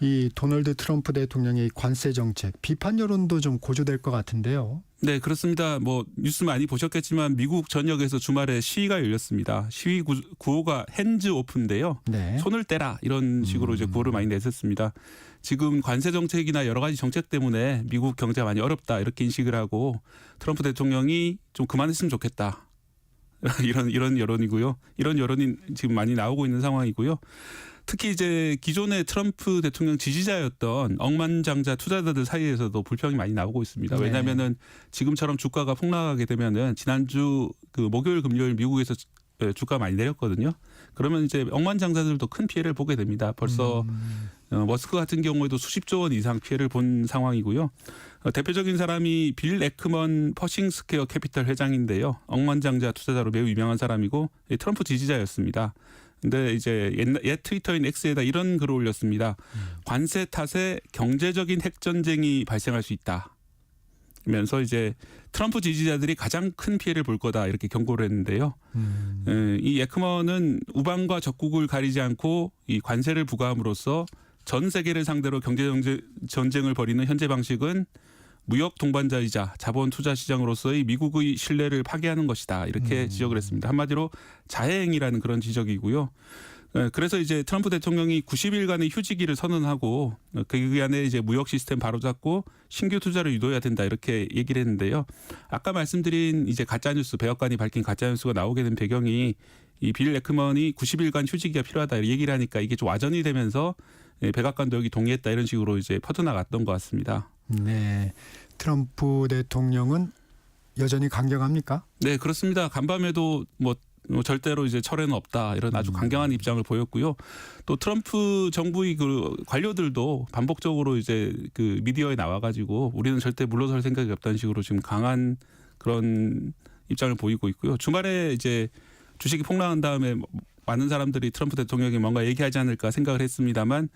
이 도널드 트럼프 대통령의 관세 정책 비판 여론도 좀 고조될 것 같은데요. 네, 그렇습니다. 뭐 뉴스 많이 보셨겠지만 미국 전역에서 주말에 시위가 열렸습니다. 시위 구호가 핸즈 오프인데요. 네. 손을 떼라 이런 식으로 이제 구호를 많이 냈었습니다. 지금 관세 정책이나 여러 가지 정책 때문에 미국 경제가 많이 어렵다 이렇게 인식을 하고 트럼프 대통령이 좀 그만했으면 좋겠다. 이런 여론이고요. 이런 여론이 지금 많이 나오고 있는 상황이고요. 특히 이제 기존의 트럼프 대통령 지지자였던 억만장자 투자자들 사이에서도 불평이 많이 나오고 있습니다. 네. 왜냐하면은 지금처럼 주가가 폭락하게 되면은 지난주 그 목요일 금요일 미국에서 주가 많이 내렸거든요. 그러면 이제 억만장자들도 큰 피해를 보게 됩니다. 벌써 머스크 같은 경우에도 수십조 원 이상 피해를 본 상황이고요. 대표적인 사람이 빌 에크먼 퍼싱스퀘어 캐피털 회장인데요. 억만장자 투자자로 매우 유명한 사람이고 트럼프 지지자였습니다. 근데 이제 옛 트위터인 X에다 이런 글을 올렸습니다. 관세 탓에 경제적인 핵전쟁이 발생할 수 있다. 면서 이제 트럼프 지지자들이 가장 큰 피해를 볼 거다 이렇게 경고를 했는데요. 이 에크먼은 우방과 적국을 가리지 않고 이 관세를 부과함으로써 전 세계를 상대로 경제 전쟁을 벌이는 현재 방식은 무역 동반자이자 자본 투자 시장으로서의 미국의 신뢰를 파괴하는 것이다. 이렇게 지적을 했습니다. 한마디로 자해행위라는 그런 지적이고요. 그래서 이제 트럼프 대통령이 90일간의 휴지기를 선언하고 그 기간에 이제 무역 시스템 바로잡고 신규 투자를 유도해야 된다 이렇게 얘기를 했는데요. 아까 말씀드린 이제 가짜뉴스 백악관이 밝힌 가짜뉴스가 나오게 된 배경이 이 빌 에크먼이 90일간 휴지기가 필요하다 이렇게 얘기를 하니까 이게 좀 와전이 되면서 백악관도 여기 동의했다 이런 식으로 이제 퍼져나갔던 것 같습니다. 네, 트럼프 대통령은 여전히 강경합니까? 네, 그렇습니다. 간밤에도 뭐 절대로 이제 철회는 없다 이런 아주 강경한 입장을 보였고요. 또 트럼프 정부의 그 관료들도 반복적으로 이제 그 미디어에 나와가지고 우리는 절대 물러설 생각이 없다는 식으로 지금 강한 그런 입장을 보이고 있고요. 주말에 이제 주식이 폭락한 다음에 많은 사람들이 트럼프 대통령이 뭔가 얘기하지 않을까 생각을 했습니다만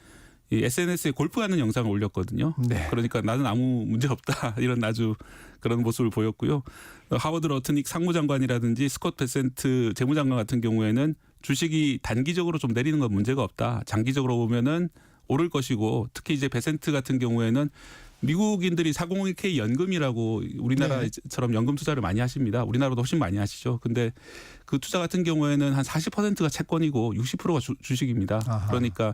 이 SNS에 골프하는 영상을 올렸거든요. 네. 그러니까 나는 아무 문제 없다 이런 아주 그런 모습을 보였고요. 하워드 러트닉 상무장관이라든지 스콧 베센트 재무장관 같은 경우에는 주식이 단기적으로 좀 내리는 건 문제가 없다. 장기적으로 보면은 오를 것이고 특히 이제 베센트 같은 경우에는 미국인들이 401k 연금이라고 우리나라처럼 연금 투자를 많이 하십니다. 우리나라도 훨씬 많이 하시죠. 근데 그 투자 같은 경우에는 한 40%가 채권이고 60%가 주식입니다. 아하. 그러니까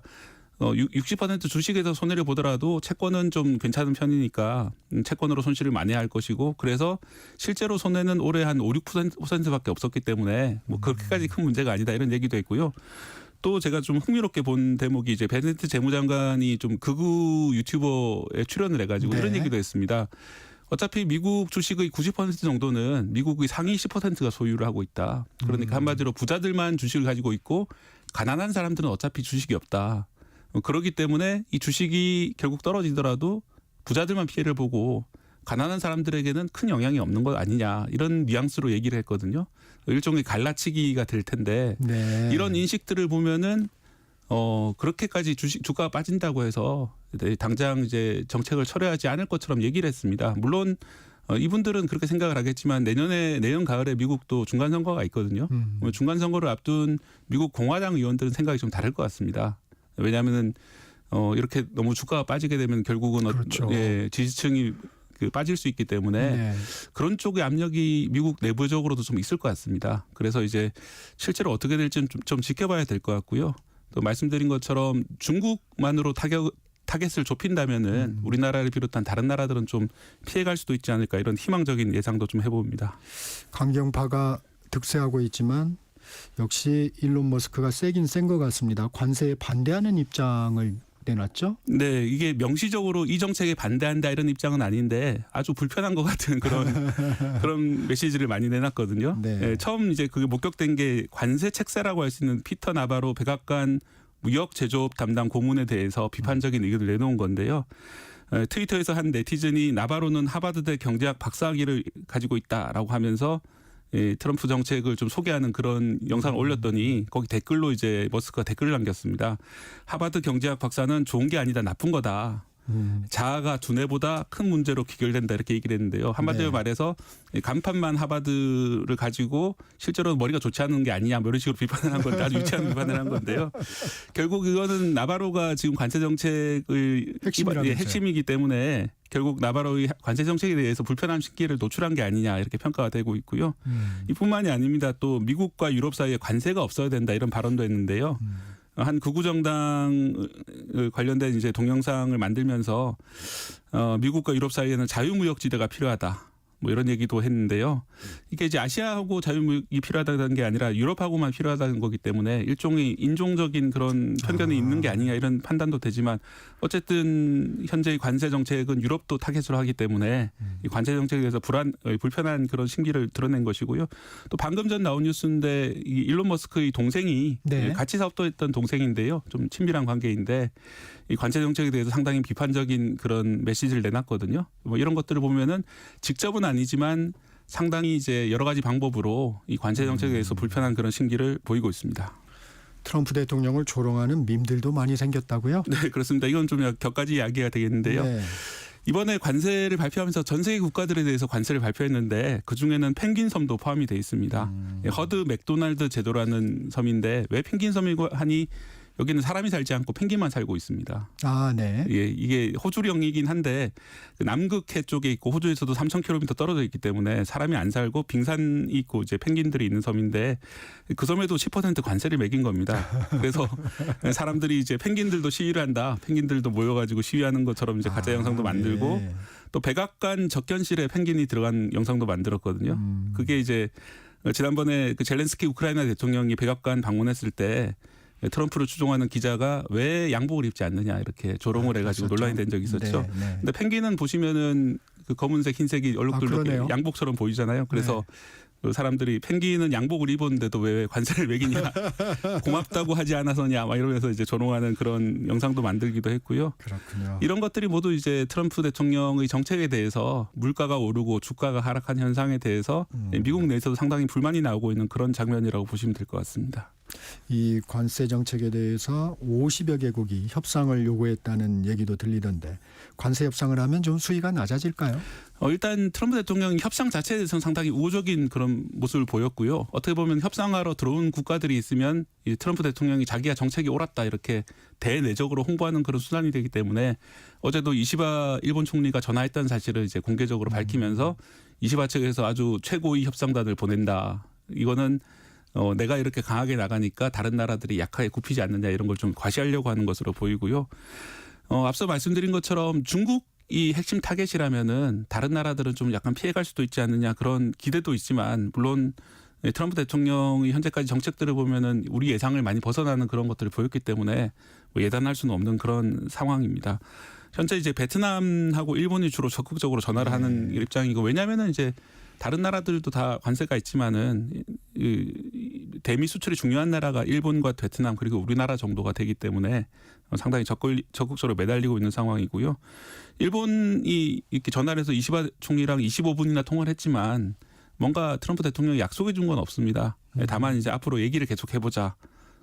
60% 주식에서 손해를 보더라도 채권은 좀 괜찮은 편이니까 채권으로 손실을 만회할 것이고 그래서 실제로 손해는 올해 한 5, 6%밖에 없었기 때문에 뭐 그렇게까지 큰 문제가 아니다 이런 얘기도 했고요. 또 제가 좀 흥미롭게 본 대목이 이제 베네트 재무장관이 좀 극우 유튜버에 출연을 해가지고 네. 이런 얘기도 했습니다. 어차피 미국 주식의 90% 정도는 미국의 상위 10%가 소유를 하고 있다. 그러니까 한마디로 부자들만 주식을 가지고 있고 가난한 사람들은 어차피 주식이 없다. 그렇기 때문에 이 주식이 결국 떨어지더라도 부자들만 피해를 보고 가난한 사람들에게는 큰 영향이 없는 것 아니냐 이런 뉘앙스로 얘기를 했거든요. 일종의 갈라치기가 될 텐데 네. 이런 인식들을 보면은 그렇게까지 주가가 빠진다고 해서 당장 이제 정책을 철회하지 않을 것처럼 얘기를 했습니다. 물론 이분들은 그렇게 생각을 하겠지만 내년 가을에 미국도 중간 선거가 있거든요. 중간 선거를 앞둔 미국 공화당 의원들은 생각이 좀 다를 것 같습니다. 왜냐하면은 이렇게 너무 주가가 빠지게 되면 결국은 그렇죠. 지지층이 빠질 수 있기 때문에 네. 그런 쪽의 압력이 미국 내부적으로도 좀 있을 것 같습니다. 그래서 이제 실제로 어떻게 될지는 좀 지켜봐야 될 것 같고요. 또 말씀드린 것처럼 중국만으로 타겟을 좁힌다면은 우리나라를 비롯한 다른 나라들은 좀 피해갈 수도 있지 않을까 이런 희망적인 예상도 좀 해봅니다. 강경파가 득세하고 있지만 역시 일론 머스크가 세긴 센 것 같습니다. 관세에 반대하는 입장을 내놨죠? 네, 이게 명시적으로 이 정책에 반대한다 이런 입장은 아닌데 아주 불편한 것 같은 그런 메시지를 많이 내놨거든요. 네. 네, 처음 이제 그게 목격된 게 관세 책사라고 할 수 있는 피터 나바로 백악관 무역 제조업 담당 고문에 대해서 비판적인 의견을 내놓은 건데요. 트위터에서 한 네티즌이 나바로는 하버드대 경제학 박사학위를 가지고 있다라고 하면서 트럼프 정책을 좀 소개하는 그런 영상을 올렸더니 거기 댓글로 이제 머스크가 댓글을 남겼습니다. 하버드 경제학 박사는 좋은 게 아니다 나쁜 거다. 자아가 두뇌보다 큰 문제로 귀결된다 이렇게 얘기를 했는데요. 한마디로 말해서 간판만 하버드를 가지고 실제로 머리가 좋지 않은 게 아니냐 뭐 이런 식으로 비판을 한 건데 아주 유치한 비판을 한 건데요. 결국 이거는 나바로가 지금 관세 정책의 핵심이기 때문에 결국 나바로의 관세 정책에 대해서 불편함 심기를 노출한 게 아니냐 이렇게 평가가 되고 있고요. 이뿐만이 아닙니다. 또 미국과 유럽 사이에 관세가 없어야 된다 이런 발언도 했는데요. 한 극우 정당 관련된 이제 동영상을 만들면서 미국과 유럽 사이에는 자유무역지대가 필요하다. 뭐 이런 얘기도 했는데요. 이게 이제 아시아하고 자유무역이 필요하다는 게 아니라 유럽하고만 필요하다는 거기 때문에 일종의 인종적인 그런 편견이 있는 게 아니냐 이런 판단도 되지만 어쨌든 현재의 관세 정책은 유럽도 타겟으로 하기 때문에 이 관세 정책에 대해서 불편한 그런 심기를 드러낸 것이고요. 또 방금 전 나온 뉴스인데 이 일론 머스크의 동생이 같이 사업도 했던 동생인데요. 좀 친밀한 관계인데 이 관세 정책에 대해서 상당히 비판적인 그런 메시지를 내놨거든요. 뭐 이런 것들을 보면은 직접은 아니지만 상당히 이제 여러 가지 방법으로 이 관세 정책에 대해서 불편한 그런 심기를 보이고 있습니다. 트럼프 대통령을 조롱하는 밈들도 많이 생겼다고요? 네, 그렇습니다. 이건 좀 격가지 이야기가 되겠는데요. 네. 이번에 관세를 발표하면서 전 세계 국가들에 대해서 관세를 발표했는데 그중에는 펭귄 섬도 포함이 되어 있습니다. 허드 맥도날드 제도라는 섬인데 왜 펭귄 섬이고 하니 여기는 사람이 살지 않고 펭귄만 살고 있습니다. 아, 네. 예, 이게 호주령이긴 한데 남극해 쪽에 있고 호주에서도 3,000km 떨어져 있기 때문에 사람이 안 살고 빙산이 있고 이제 펭귄들이 있는 섬인데 그 섬에도 10% 관세를 매긴 겁니다. 그래서 사람들이 이제 펭귄들도 시위를 한다. 펭귄들도 모여가지고 시위하는 것처럼 이제 가짜 영상도 만들고 또 백악관 접견실에 펭귄이 들어간 영상도 만들었거든요. 그게 이제 지난번에 그 젤렌스키 우크라이나 대통령이 백악관 방문했을 때 트럼프를 추종하는 기자가 왜 양복을 입지 않느냐 이렇게 조롱을 해가지고 논란이 된 적이 있었죠. 근데 펭귄은 보시면은 그 검은색 흰색이 얼룩덜룩 양복처럼 보이잖아요. 그래서 그 사람들이 펭귄은 양복을 입었는데도 왜 관세를 매기냐 고맙다고 하지 않아서냐 막 이러면서 이제 조롱하는 그런 영상도 만들기도 했고요. 그렇군요. 이런 것들이 모두 이제 트럼프 대통령의 정책에 대해서 물가가 오르고 주가가 하락한 현상에 대해서 미국 내에서도 상당히 불만이 나오고 있는 그런 장면이라고 보시면 될 것 같습니다. 이 관세 정책에 대해서 50여 개국이 협상을 요구했다는 얘기도 들리던데 관세 협상을 하면 좀 수위가 낮아질까요? 일단 트럼프 대통령이 협상 자체에 대해서는 상당히 우호적인 그런 모습을 보였고요. 어떻게 보면 협상하러 들어온 국가들이 있으면 이 트럼프 대통령이 자기가 정책이 옳았다 이렇게 대내적으로 홍보하는 그런 수단이 되기 때문에 어제도 이시바 일본 총리가 전화했다는 사실을 이제 공개적으로 밝히면서 이시바 측에서 아주 최고의 협상단을 보낸다. 이거는 내가 이렇게 강하게 나가니까 다른 나라들이 약하게 굽히지 않느냐 이런 걸 좀 과시하려고 하는 것으로 보이고요. 앞서 말씀드린 것처럼 중국이 핵심 타겟이라면은 다른 나라들은 좀 약간 피해갈 수도 있지 않느냐 그런 기대도 있지만 물론 트럼프 대통령이 현재까지 정책들을 보면은 우리 예상을 많이 벗어나는 그런 것들을 보였기 때문에 뭐 예단할 수는 없는 그런 상황입니다. 현재 이제 베트남하고 일본이 주로 적극적으로 전화를 하는 입장이고 왜냐하면은 이제 다른 나라들도 다 관세가 있지만은 대미 수출이 중요한 나라가 일본과 베트남 그리고 우리나라 정도가 되기 때문에 상당히 적극적으로 매달리고 있는 상황이고요. 일본이 이렇게 전화를 해서 이시바 총리랑 25분이나 통화를 했지만 뭔가 트럼프 대통령이 약속해 준 건 없습니다. 다만 이제 앞으로 얘기를 계속 해보자.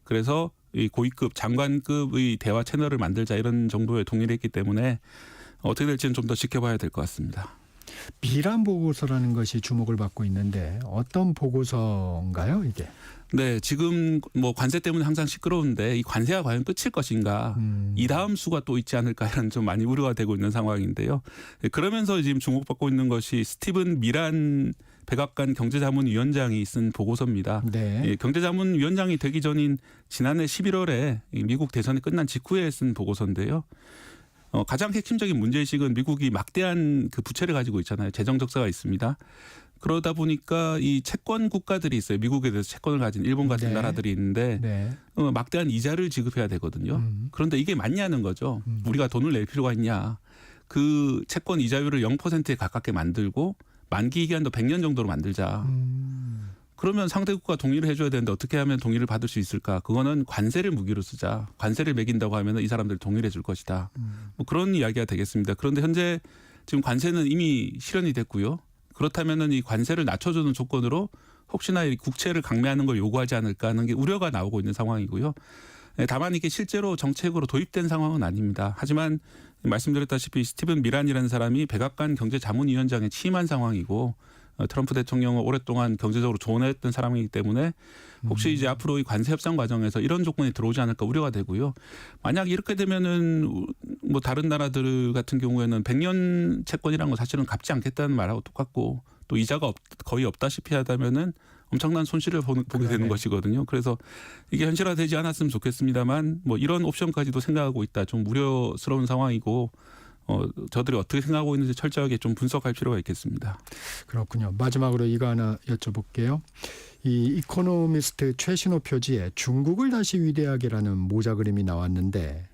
그래서 이 고위급 장관급의 대화 채널을 만들자 이런 정도의 동의를 했기 때문에 어떻게 될지는 좀 더 지켜봐야 될 것 같습니다. 미란 보고서라는 것이 주목을 받고 있는데 어떤 보고서인가요, 이게? 네, 지금 뭐 관세 때문에 항상 시끄러운데 이 관세가 과연 끝일 것인가? 이 다음 수가 또 있지 않을까 이런 좀 많이 우려가 되고 있는 상황인데요. 그러면서 지금 주목받고 있는 것이 스티븐 미란 백악관 경제자문위원장이 쓴 보고서입니다. 네. 경제자문위원장이 되기 전인 지난해 11월에 미국 대선이 끝난 직후에 쓴 보고서인데요. 가장 핵심적인 문제의식은 미국이 막대한 그 부채를 가지고 있잖아요. 재정 적자가 있습니다. 그러다 보니까 이 채권 국가들이 있어요. 미국에 대해서 채권을 가진 일본 같은 나라들이 있는데 막대한 이자를 지급해야 되거든요. 그런데 이게 맞냐는 거죠. 우리가 돈을 낼 필요가 있냐. 그 채권 이자율을 0%에 가깝게 만들고 만기 기간도 100년 정도로 만들자. 그러면 상대국가 동의를 해줘야 되는데 어떻게 하면 동의를 받을 수 있을까? 그거는 관세를 무기로 쓰자. 관세를 매긴다고 하면 이 사람들 동의를 해줄 것이다. 뭐 그런 이야기가 되겠습니다. 그런데 현재 지금 관세는 이미 실현이 됐고요. 그렇다면 이 관세를 낮춰주는 조건으로 혹시나 이 국채를 강매하는 걸 요구하지 않을까 하는 게 우려가 나오고 있는 상황이고요. 다만 이게 실제로 정책으로 도입된 상황은 아닙니다. 하지만 말씀드렸다시피 스티븐 미란이라는 사람이 백악관 경제자문위원장에 취임한 상황이고 트럼프 대통령을 오랫동안 경제적으로 조언했던 사람이기 때문에 혹시 이제 앞으로 이 관세 협상 과정에서 이런 조건이 들어오지 않을까 우려가 되고요. 만약 이렇게 되면은 뭐 다른 나라들 같은 경우에는 100년 채권이라는 건 사실은 갚지 않겠다는 말하고 똑같고 또 이자가 거의 없다시피 하다면은 엄청난 손실을 보게 되는 것이거든요. 그래서 이게 현실화되지 않았으면 좋겠습니다만 뭐 이런 옵션까지도 생각하고 있다. 좀 우려스러운 상황이고 저들이 어떻게 생각하고 있는지 철저하게 좀 분석할 필요가 있겠습니다. 그렇군요. 마지막으로 이거 하나 여쭤볼게요. 이 이코노미스트 최신호 표지에 중국을 다시 위대하게라는 모자 그림이 나왔는데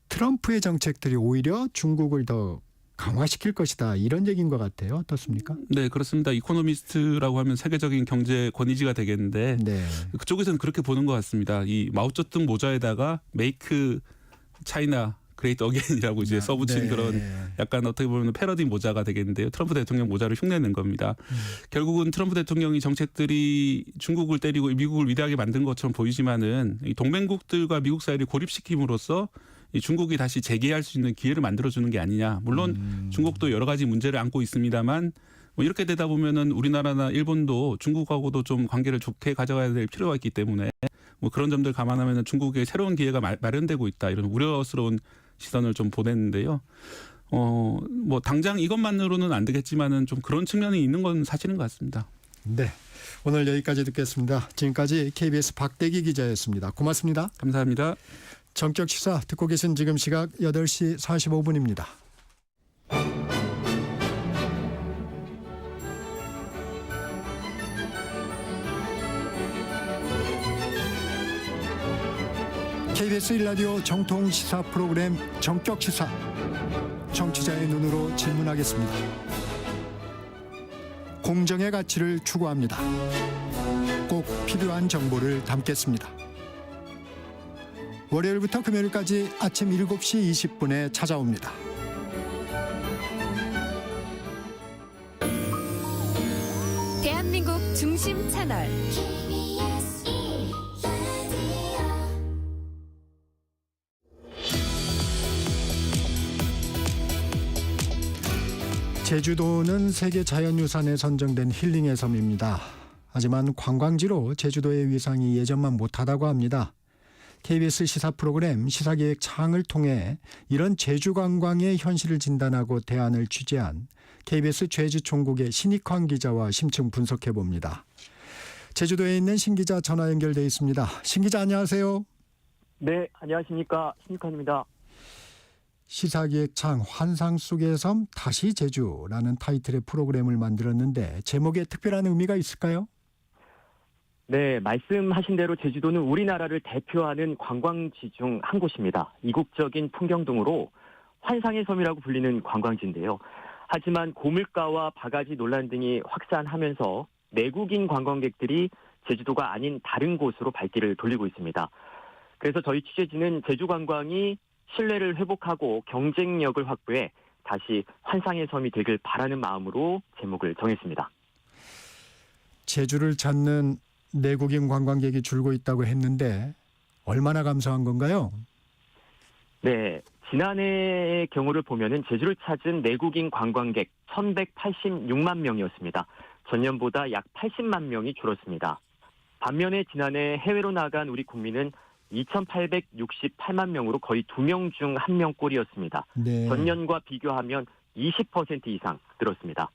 트럼프의 정책들이 오히려 중국을 더 강화시킬 것이다 이런 얘기인 것 같아요. 어떻습니까? 네, 그렇습니다. 이코노미스트라고 하면 세계적인 경제 권위지가 되겠는데 네. 그쪽에서는 그렇게 보는 것 같습니다. 이 마오쩌둥 모자에다가 메이크 차이나 그레이트 어게인이라고 이제 써붙인 네. 그런 약간 어떻게 보면 패러디 모자가 되겠는데요. 트럼프 대통령 모자를 흉내낸 겁니다. 결국은 트럼프 대통령이 정책들이 중국을 때리고 미국을 위대하게 만든 것처럼 보이지만은 이 동맹국들과 미국 사이를 고립시킴으로써 이 중국이 다시 재개할 수 있는 기회를 만들어주는 게 아니냐. 물론 중국도 여러 가지 문제를 안고 있습니다만 뭐 이렇게 되다 보면은 우리나라나 일본도 중국하고도 좀 관계를 좋게 가져가야 될 필요가 있기 때문에 뭐 그런 점들 감안하면 중국에 새로운 기회가 마련되고 있다. 이런 우려스러운 시선을 좀 보냈는데요. 뭐 당장 이것만으로는 안 되겠지만은 좀 그런 측면이 있는 건 사실인 것 같습니다. 네. 오늘 여기까지 듣겠습니다. 지금까지 KBS 박대기 기자였습니다. 고맙습니다. 감사합니다. 정적 시사 듣고 계신 지금 시각 8시 45분입니다. KBS 1라디오 정통 시사 프로그램 정적 시사. 정치자의 눈으로 질문하겠습니다. 공정의 가치를 추구합니다. 꼭 필요한 정보를 담겠습니다. 월요일부터 금요일까지 아침 7시 20분에 찾아옵니다. 대한민국 중심 채널 제주도는 세계 자연유산에 선정된 힐링의 섬입니다. 하지만 관광지로 제주도의 위상이 예전만 못하다고 합니다. KBS 시사 프로그램 시사계획 창을 통해 이런 제주 관광의 현실을 진단하고 대안을 취재한 KBS 제주총국의 신익환 기자와 심층 분석해 봅니다. 제주도에 있는 신 기자 전화 연결돼 있습니다. 신 기자 안녕하세요. 네, 안녕하십니까. 신익환입니다. 시사기획 창 환상 속의 섬 다시 제주라는 타이틀의 프로그램을 만들었는데 제목에 특별한 의미가 있을까요? 네, 말씀하신 대로 제주도는 우리나라를 대표하는 관광지 중 한 곳입니다. 이국적인 풍경 등으로 환상의 섬이라고 불리는 관광지인데요. 하지만 고물가와 바가지 논란 등이 확산하면서 내국인 관광객들이 제주도가 아닌 다른 곳으로 발길을 돌리고 있습니다. 그래서 저희 취재진은 제주 관광이 신뢰를 회복하고 경쟁력을 확보해 다시 환상의 섬이 되길 바라는 마음으로 제목을 정했습니다. 제주를 찾는 내국인 관광객이 줄고 있다고 했는데 얼마나 감소한 건가요? 네, 지난해의 경우를 보면은 제주를 찾은 내국인 관광객 1,186만 명이었습니다. 전년보다 약 80만 명이 줄었습니다. 반면에 지난해 해외로 나간 우리 국민은 2,868만 명으로 거의 2명 중 1명꼴이었습니다. 네. 전년과 비교하면 20% 이상 늘었습니다.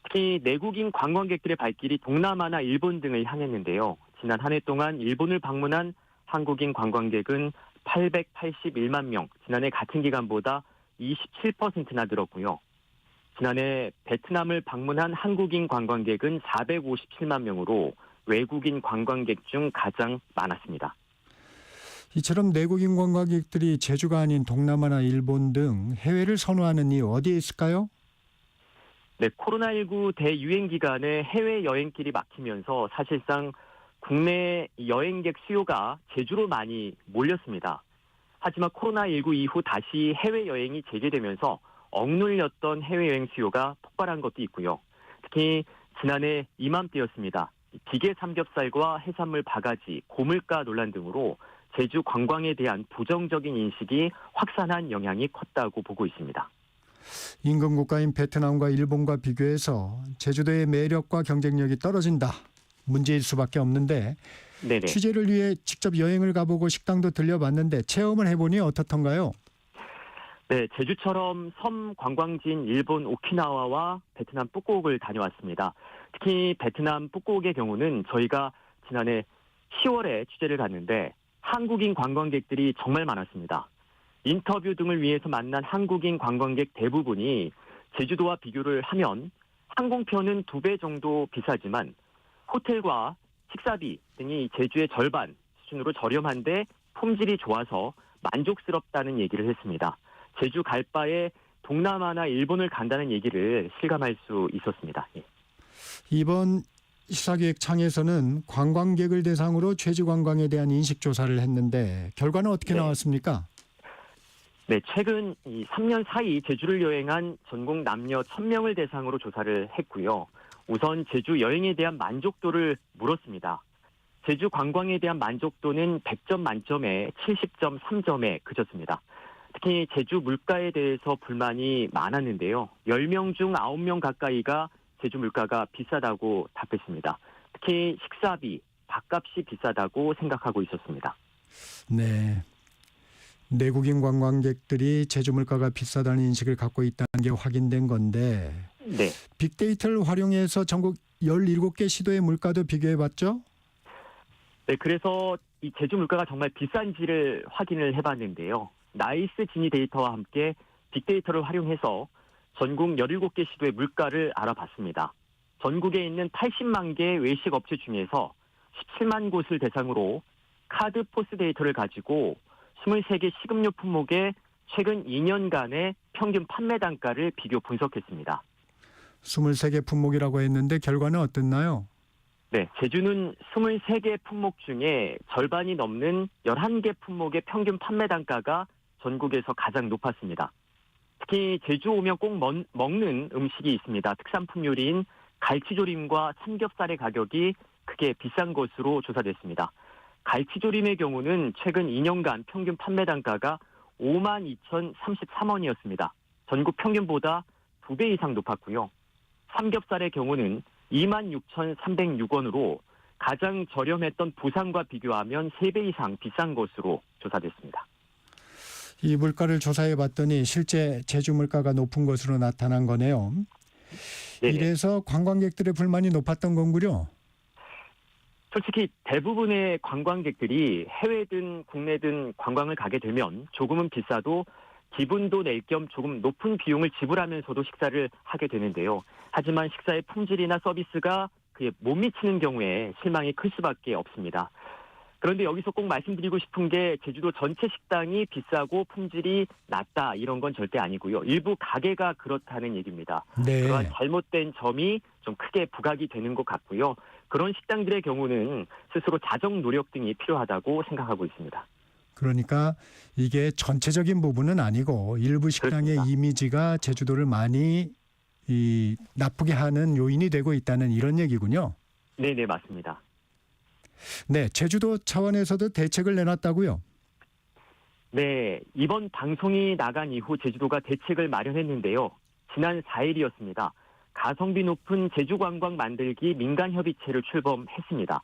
특히 내국인 관광객들의 발길이 동남아나 일본 등을 향했는데요. 지난 한 해 동안 일본을 방문한 한국인 관광객은 881만 명, 지난해 같은 기간보다 27%나 늘었고요. 지난해 베트남을 방문한 한국인 관광객은 457만 명으로 외국인 관광객 중 가장 많았습니다. 이처럼 내국인 관광객들이 제주가 아닌 동남아나 일본 등 해외를 선호하는 이유 어디에 있을까요? 네, 코로나19 대유행 기간에 해외 여행길이 막히면서 사실상 국내 여행객 수요가 제주로 많이 몰렸습니다. 하지만 코로나19 이후 다시 해외여행이 재개되면서 억눌렸던 해외여행 수요가 폭발한 것도 있고요. 특히 지난해 이맘때였습니다. 기계 삼겹살과 해산물 바가지, 고물가 논란 등으로 제주 관광에 대한 부정적인 인식이 확산한 영향이 컸다고 보고 있습니다. 인근 국가인 베트남과 일본과 비교해서 제주도의 매력과 경쟁력이 떨어진다. 문제일 수밖에 없는데 네네. 취재를 위해 직접 여행을 가보고 식당도 들려봤는데 체험을 해보니 어떻던가요? 네, 제주처럼 섬 관광지인 일본 오키나와와 베트남 푸꾸옥을 다녀왔습니다. 특히 베트남 푸꾸옥의 경우는 저희가 지난해 10월에 취재를 갔는데 한국인 관광객들이 정말 많았습니다. 인터뷰 등을 위해서 만난 한국인 관광객 대부분이 제주도와 비교를 하면 항공편은 2배 정도 비싸지만 호텔과 식사비 등이 제주의 절반 수준으로 저렴한데 품질이 좋아서 만족스럽다는 얘기를 했습니다. 제주 갈 바에 동남아나 일본을 간다는 얘기를 실감할 수 있었습니다. 예. 이번 시사기획창에서는 관광객을 대상으로 제주 관광에 대한 인식 조사를 했는데 결과는 어떻게 나왔습니까? 네, 최근 이 3년 사이 제주를 여행한 전국 남녀 1,000명을 대상으로 조사를 했고요. 우선 제주 여행에 대한 만족도를 물었습니다. 제주 관광에 대한 만족도는 100점 만점에 70.3점에 그쳤습니다. 특히 제주 물가에 대해서 불만이 많았는데요. 10명 중 9명 가까이가 제주 물가가 비싸다고 답했습니다. 특히 식사비, 밥값이 비싸다고 생각하고 있었습니다. 네. 내국인 관광객들이 제주 물가가 비싸다는 인식을 갖고 있다는 게 확인된 건데 네. 빅데이터를 활용해서 전국 17개 시도의 물가도 비교해봤죠? 네, 그래서 이 제주 물가가 정말 비싼지를 확인을 해봤는데요. 나이스 지니 데이터와 함께 빅데이터를 활용해서 전국 17개 시도의 물가를 알아봤습니다. 전국에 있는 80만 개의 외식 업체 중에서 17만 곳을 대상으로 카드 포스 데이터를 가지고 23개 식음료 품목의 최근 2년간의 평균 판매 단가를 비교 분석했습니다. 23개 품목이라고 했는데 결과는 어땠나요? 네, 제주는 23개 품목 중에 절반이 넘는 11개 품목의 평균 판매 단가가 전국에서 가장 높았습니다. 특히 제주 오면 꼭 먹는 음식이 있습니다. 특산품 요리인 갈치조림과 삼겹살의 가격이 크게 비싼 것으로 조사됐습니다. 갈치조림의 경우는 최근 2년간 평균 판매 단가가 52,033원이었습니다. 전국 평균보다 2배 이상 높았고요. 삼겹살의 경우는 26,306원으로 가장 저렴했던 부산과 비교하면 3배 이상 비싼 것으로 조사됐습니다. 이 물가를 조사해 봤더니 실제 제주 물가가 높은 것으로 나타난 거네요. 네네. 이래서 관광객들의 불만이 높았던 건군요. 솔직히 대부분의 관광객들이 해외든 국내든 관광을 가게 되면 조금은 비싸도 기분도 낼 겸 조금 높은 비용을 지불하면서도 식사를 하게 되는데요. 하지만 식사의 품질이나 서비스가 그에 못 미치는 경우에 실망이 클 수밖에 없습니다. 그런데 여기서 꼭 말씀드리고 싶은 게 제주도 전체 식당이 비싸고 품질이 낮다 이런 건 절대 아니고요. 일부 가게가 그렇다는 얘기입니다. 네. 그러한 잘못된 점이 좀 크게 부각이 되는 것 같고요. 그런 식당들의 경우는 스스로 자정 노력 등이 필요하다고 생각하고 있습니다. 그러니까 이게 전체적인 부분은 아니고 일부 식당의 그렇습니다. 이미지가 제주도를 많이 나쁘게 하는 요인이 되고 있다는 이런 얘기군요. 네네, 맞습니다. 네, 제주도 차원에서도 대책을 내놨다고요? 네, 이번 방송이 나간 이후 제주도가 대책을 마련했는데요. 지난 4일이었습니다. 가성비 높은 제주관광 만들기 민간협의체를 출범했습니다.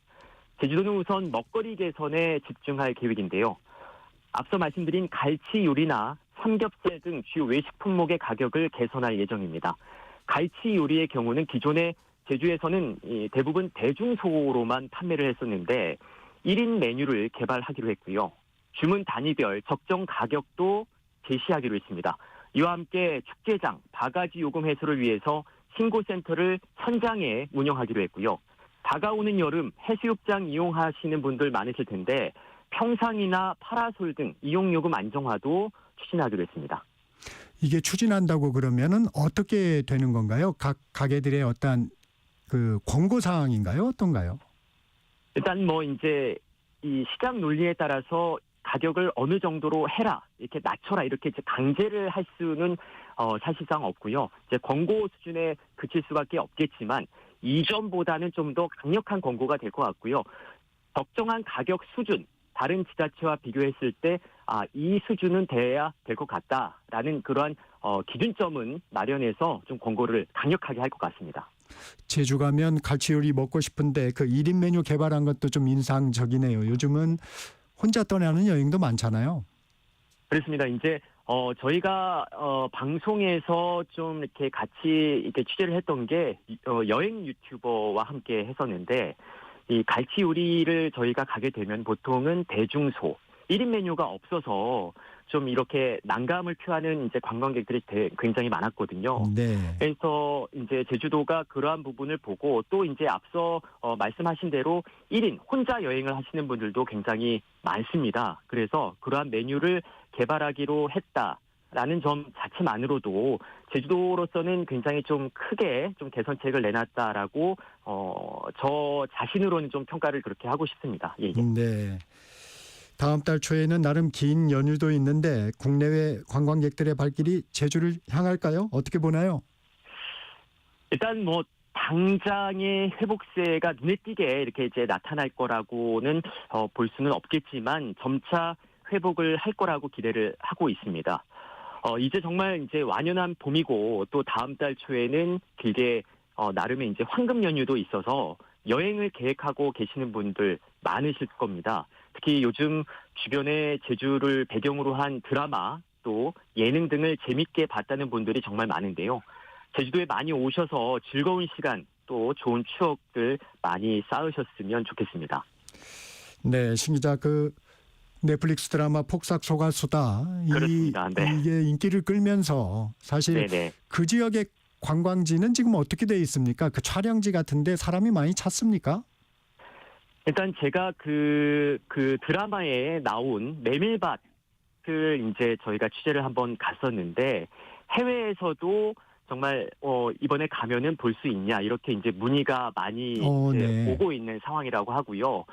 제주도는 우선 먹거리 개선에 집중할 계획인데요. 앞서 말씀드린 갈치 요리나 삼겹살 등 주요 외식 품목의 가격을 개선할 예정입니다. 갈치 요리의 경우는 기존에 제주에서는 대부분 대중소로만 판매를 했었는데 1인 메뉴를 개발하기로 했고요. 주문 단위별 적정 가격도 제시하기로 했습니다. 이와 함께 축제장, 바가지 요금 해소를 위해서 신고센터를 현장에 운영하기로 했고요. 다가오는 여름 해수욕장 이용하시는 분들 많으실 텐데 평상이나 파라솔 등 이용요금 안정화도 추진하기로 했습니다. 이게 추진한다고 그러면은 어떻게 되는 건가요? 각 가게들의 어떤 그 권고 사항인가요? 어떤가요? 일단 뭐 이제 이 시장 논리에 따라서 가격을 어느 정도로 해라, 이렇게 낮춰라, 이렇게 이제 강제를 할 수는 사실상 없고요. 이제 권고 수준에 그칠 수밖에 없겠지만 이전보다는 좀 더 강력한 권고가 될 것 같고요. 적정한 가격 수준, 다른 지자체와 비교했을 때 이 수준은 돼야 될 것 같다라는 그러한 기준점은 마련해서 좀 권고를 강력하게 할 것 같습니다. 제주 가면 갈치 요리 먹고 싶은데 그 1인 메뉴 개발한 것도 좀 인상적이네요. 요즘은 혼자 떠나는 여행도 많잖아요. 그렇습니다. 이제 저희가 방송에서 좀 이렇게 같이 이렇게 취재를 했던 게 여행 유튜버와 함께 했었는데, 이 갈치 요리를 저희가 가게 되면 보통은 대중소 1인 메뉴가 없어서 좀 이렇게 난감을 표하는 이제 관광객들이 굉장히 많았거든요. 네. 그래서 이제 제주도가 그러한 부분을 보고, 또 이제 앞서 말씀하신 대로 1인 혼자 여행을 하시는 분들도 굉장히 많습니다. 그래서 그러한 메뉴를 개발하기로 했다라는 점 자체만으로도 제주도로서는 굉장히 좀 크게 좀 개선책을 내놨다라고 저 자신으로는 좀 평가를 그렇게 하고 싶습니다. 예. 네. 다음 달 초에는 나름 긴 연휴도 있는데 국내외 관광객들의 발길이 제주를 향할까요? 어떻게 보나요? 일단 뭐 당장의 회복세가 눈에 띄게 이렇게 이제 나타날 거라고는 볼 수는 없겠지만 점차 회복을 할 거라고 기대를 하고 있습니다. 이제 정말 이제 완연한 봄이고, 또 다음 달 초에는 길게 나름의 이제 황금 연휴도 있어서 여행을 계획하고 계시는 분들 많으실 겁니다. 특히 요즘 주변에 제주를 배경으로 한 드라마 또 예능 등을 재밌게 봤다는 분들이 정말 많은데요. 제주도에 많이 오셔서 즐거운 시간 또 좋은 추억들 많이 쌓으셨으면 좋겠습니다. 네, 신 기자, 그 넷플릭스 드라마 폭삭 소가수다. 그렇습니다. 네. 이게 인기를 끌면서 사실 네네. 그 지역의 관광지는 지금 어떻게 돼 있습니까? 그 촬영지 같은데 사람이 많이 찾습니까? 일단 제가 그 드라마에 나온 메밀밭을 이제 저희가 취재를 한번 갔었는데, 해외에서도 정말 이번에 가면은 볼 수 있냐 이렇게 이제 문의가 많이 이제 네. 오고 있는 상황이라고 하고요.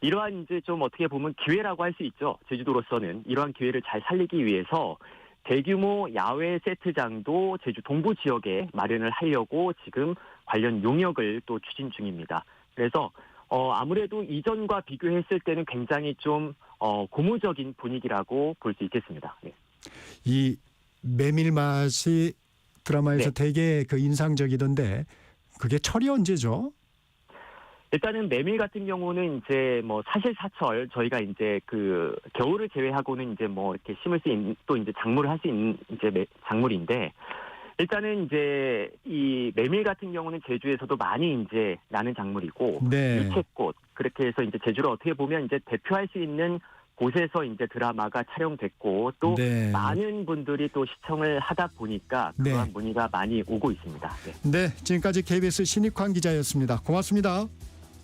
이러한 이제 좀 어떻게 보면 기회라고 할 수 있죠. 제주도로서는 이러한 기회를 잘 살리기 위해서 대규모 야외 세트장도 제주 동부 지역에 마련을 하려고 지금 관련 용역을 또 추진 중입니다. 그래서 아무래도 이전과 비교했을 때는 굉장히 좀 고무적인 분위기라고 볼 수 있겠습니다. 네. 이 메밀맛이 드라마에서 네. 되게 그 인상적이던데 그게 철이 언제죠? 일단은 메밀 같은 경우는 이제 뭐 사실사철 저희가 이제 그 겨울을 제외하고는 이제 뭐 이렇게 심을 수 있는, 또 이제 작물을 할 수 있는 이제 작물인데, 일단은 이제 이 메밀 같은 경우는 제주에서도 많이 이제 나는 작물이고, 네. 유채꽃, 그렇게 해서 이제 제주를 어떻게 보면 이제 대표할 수 있는 곳에서 이제 드라마가 촬영됐고, 또 네. 많은 분들이 또 시청을 하다 보니까 네. 그러한 문의가 많이 오고 있습니다. 네. 네, 지금까지 KBS 신익환 기자였습니다. 고맙습니다.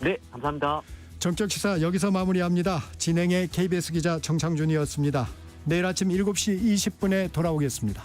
네, 감사합니다. 정적시사 여기서 마무리합니다. 진행의 KBS 기자 정창준이었습니다. 내일 아침 7시 20분에 돌아오겠습니다.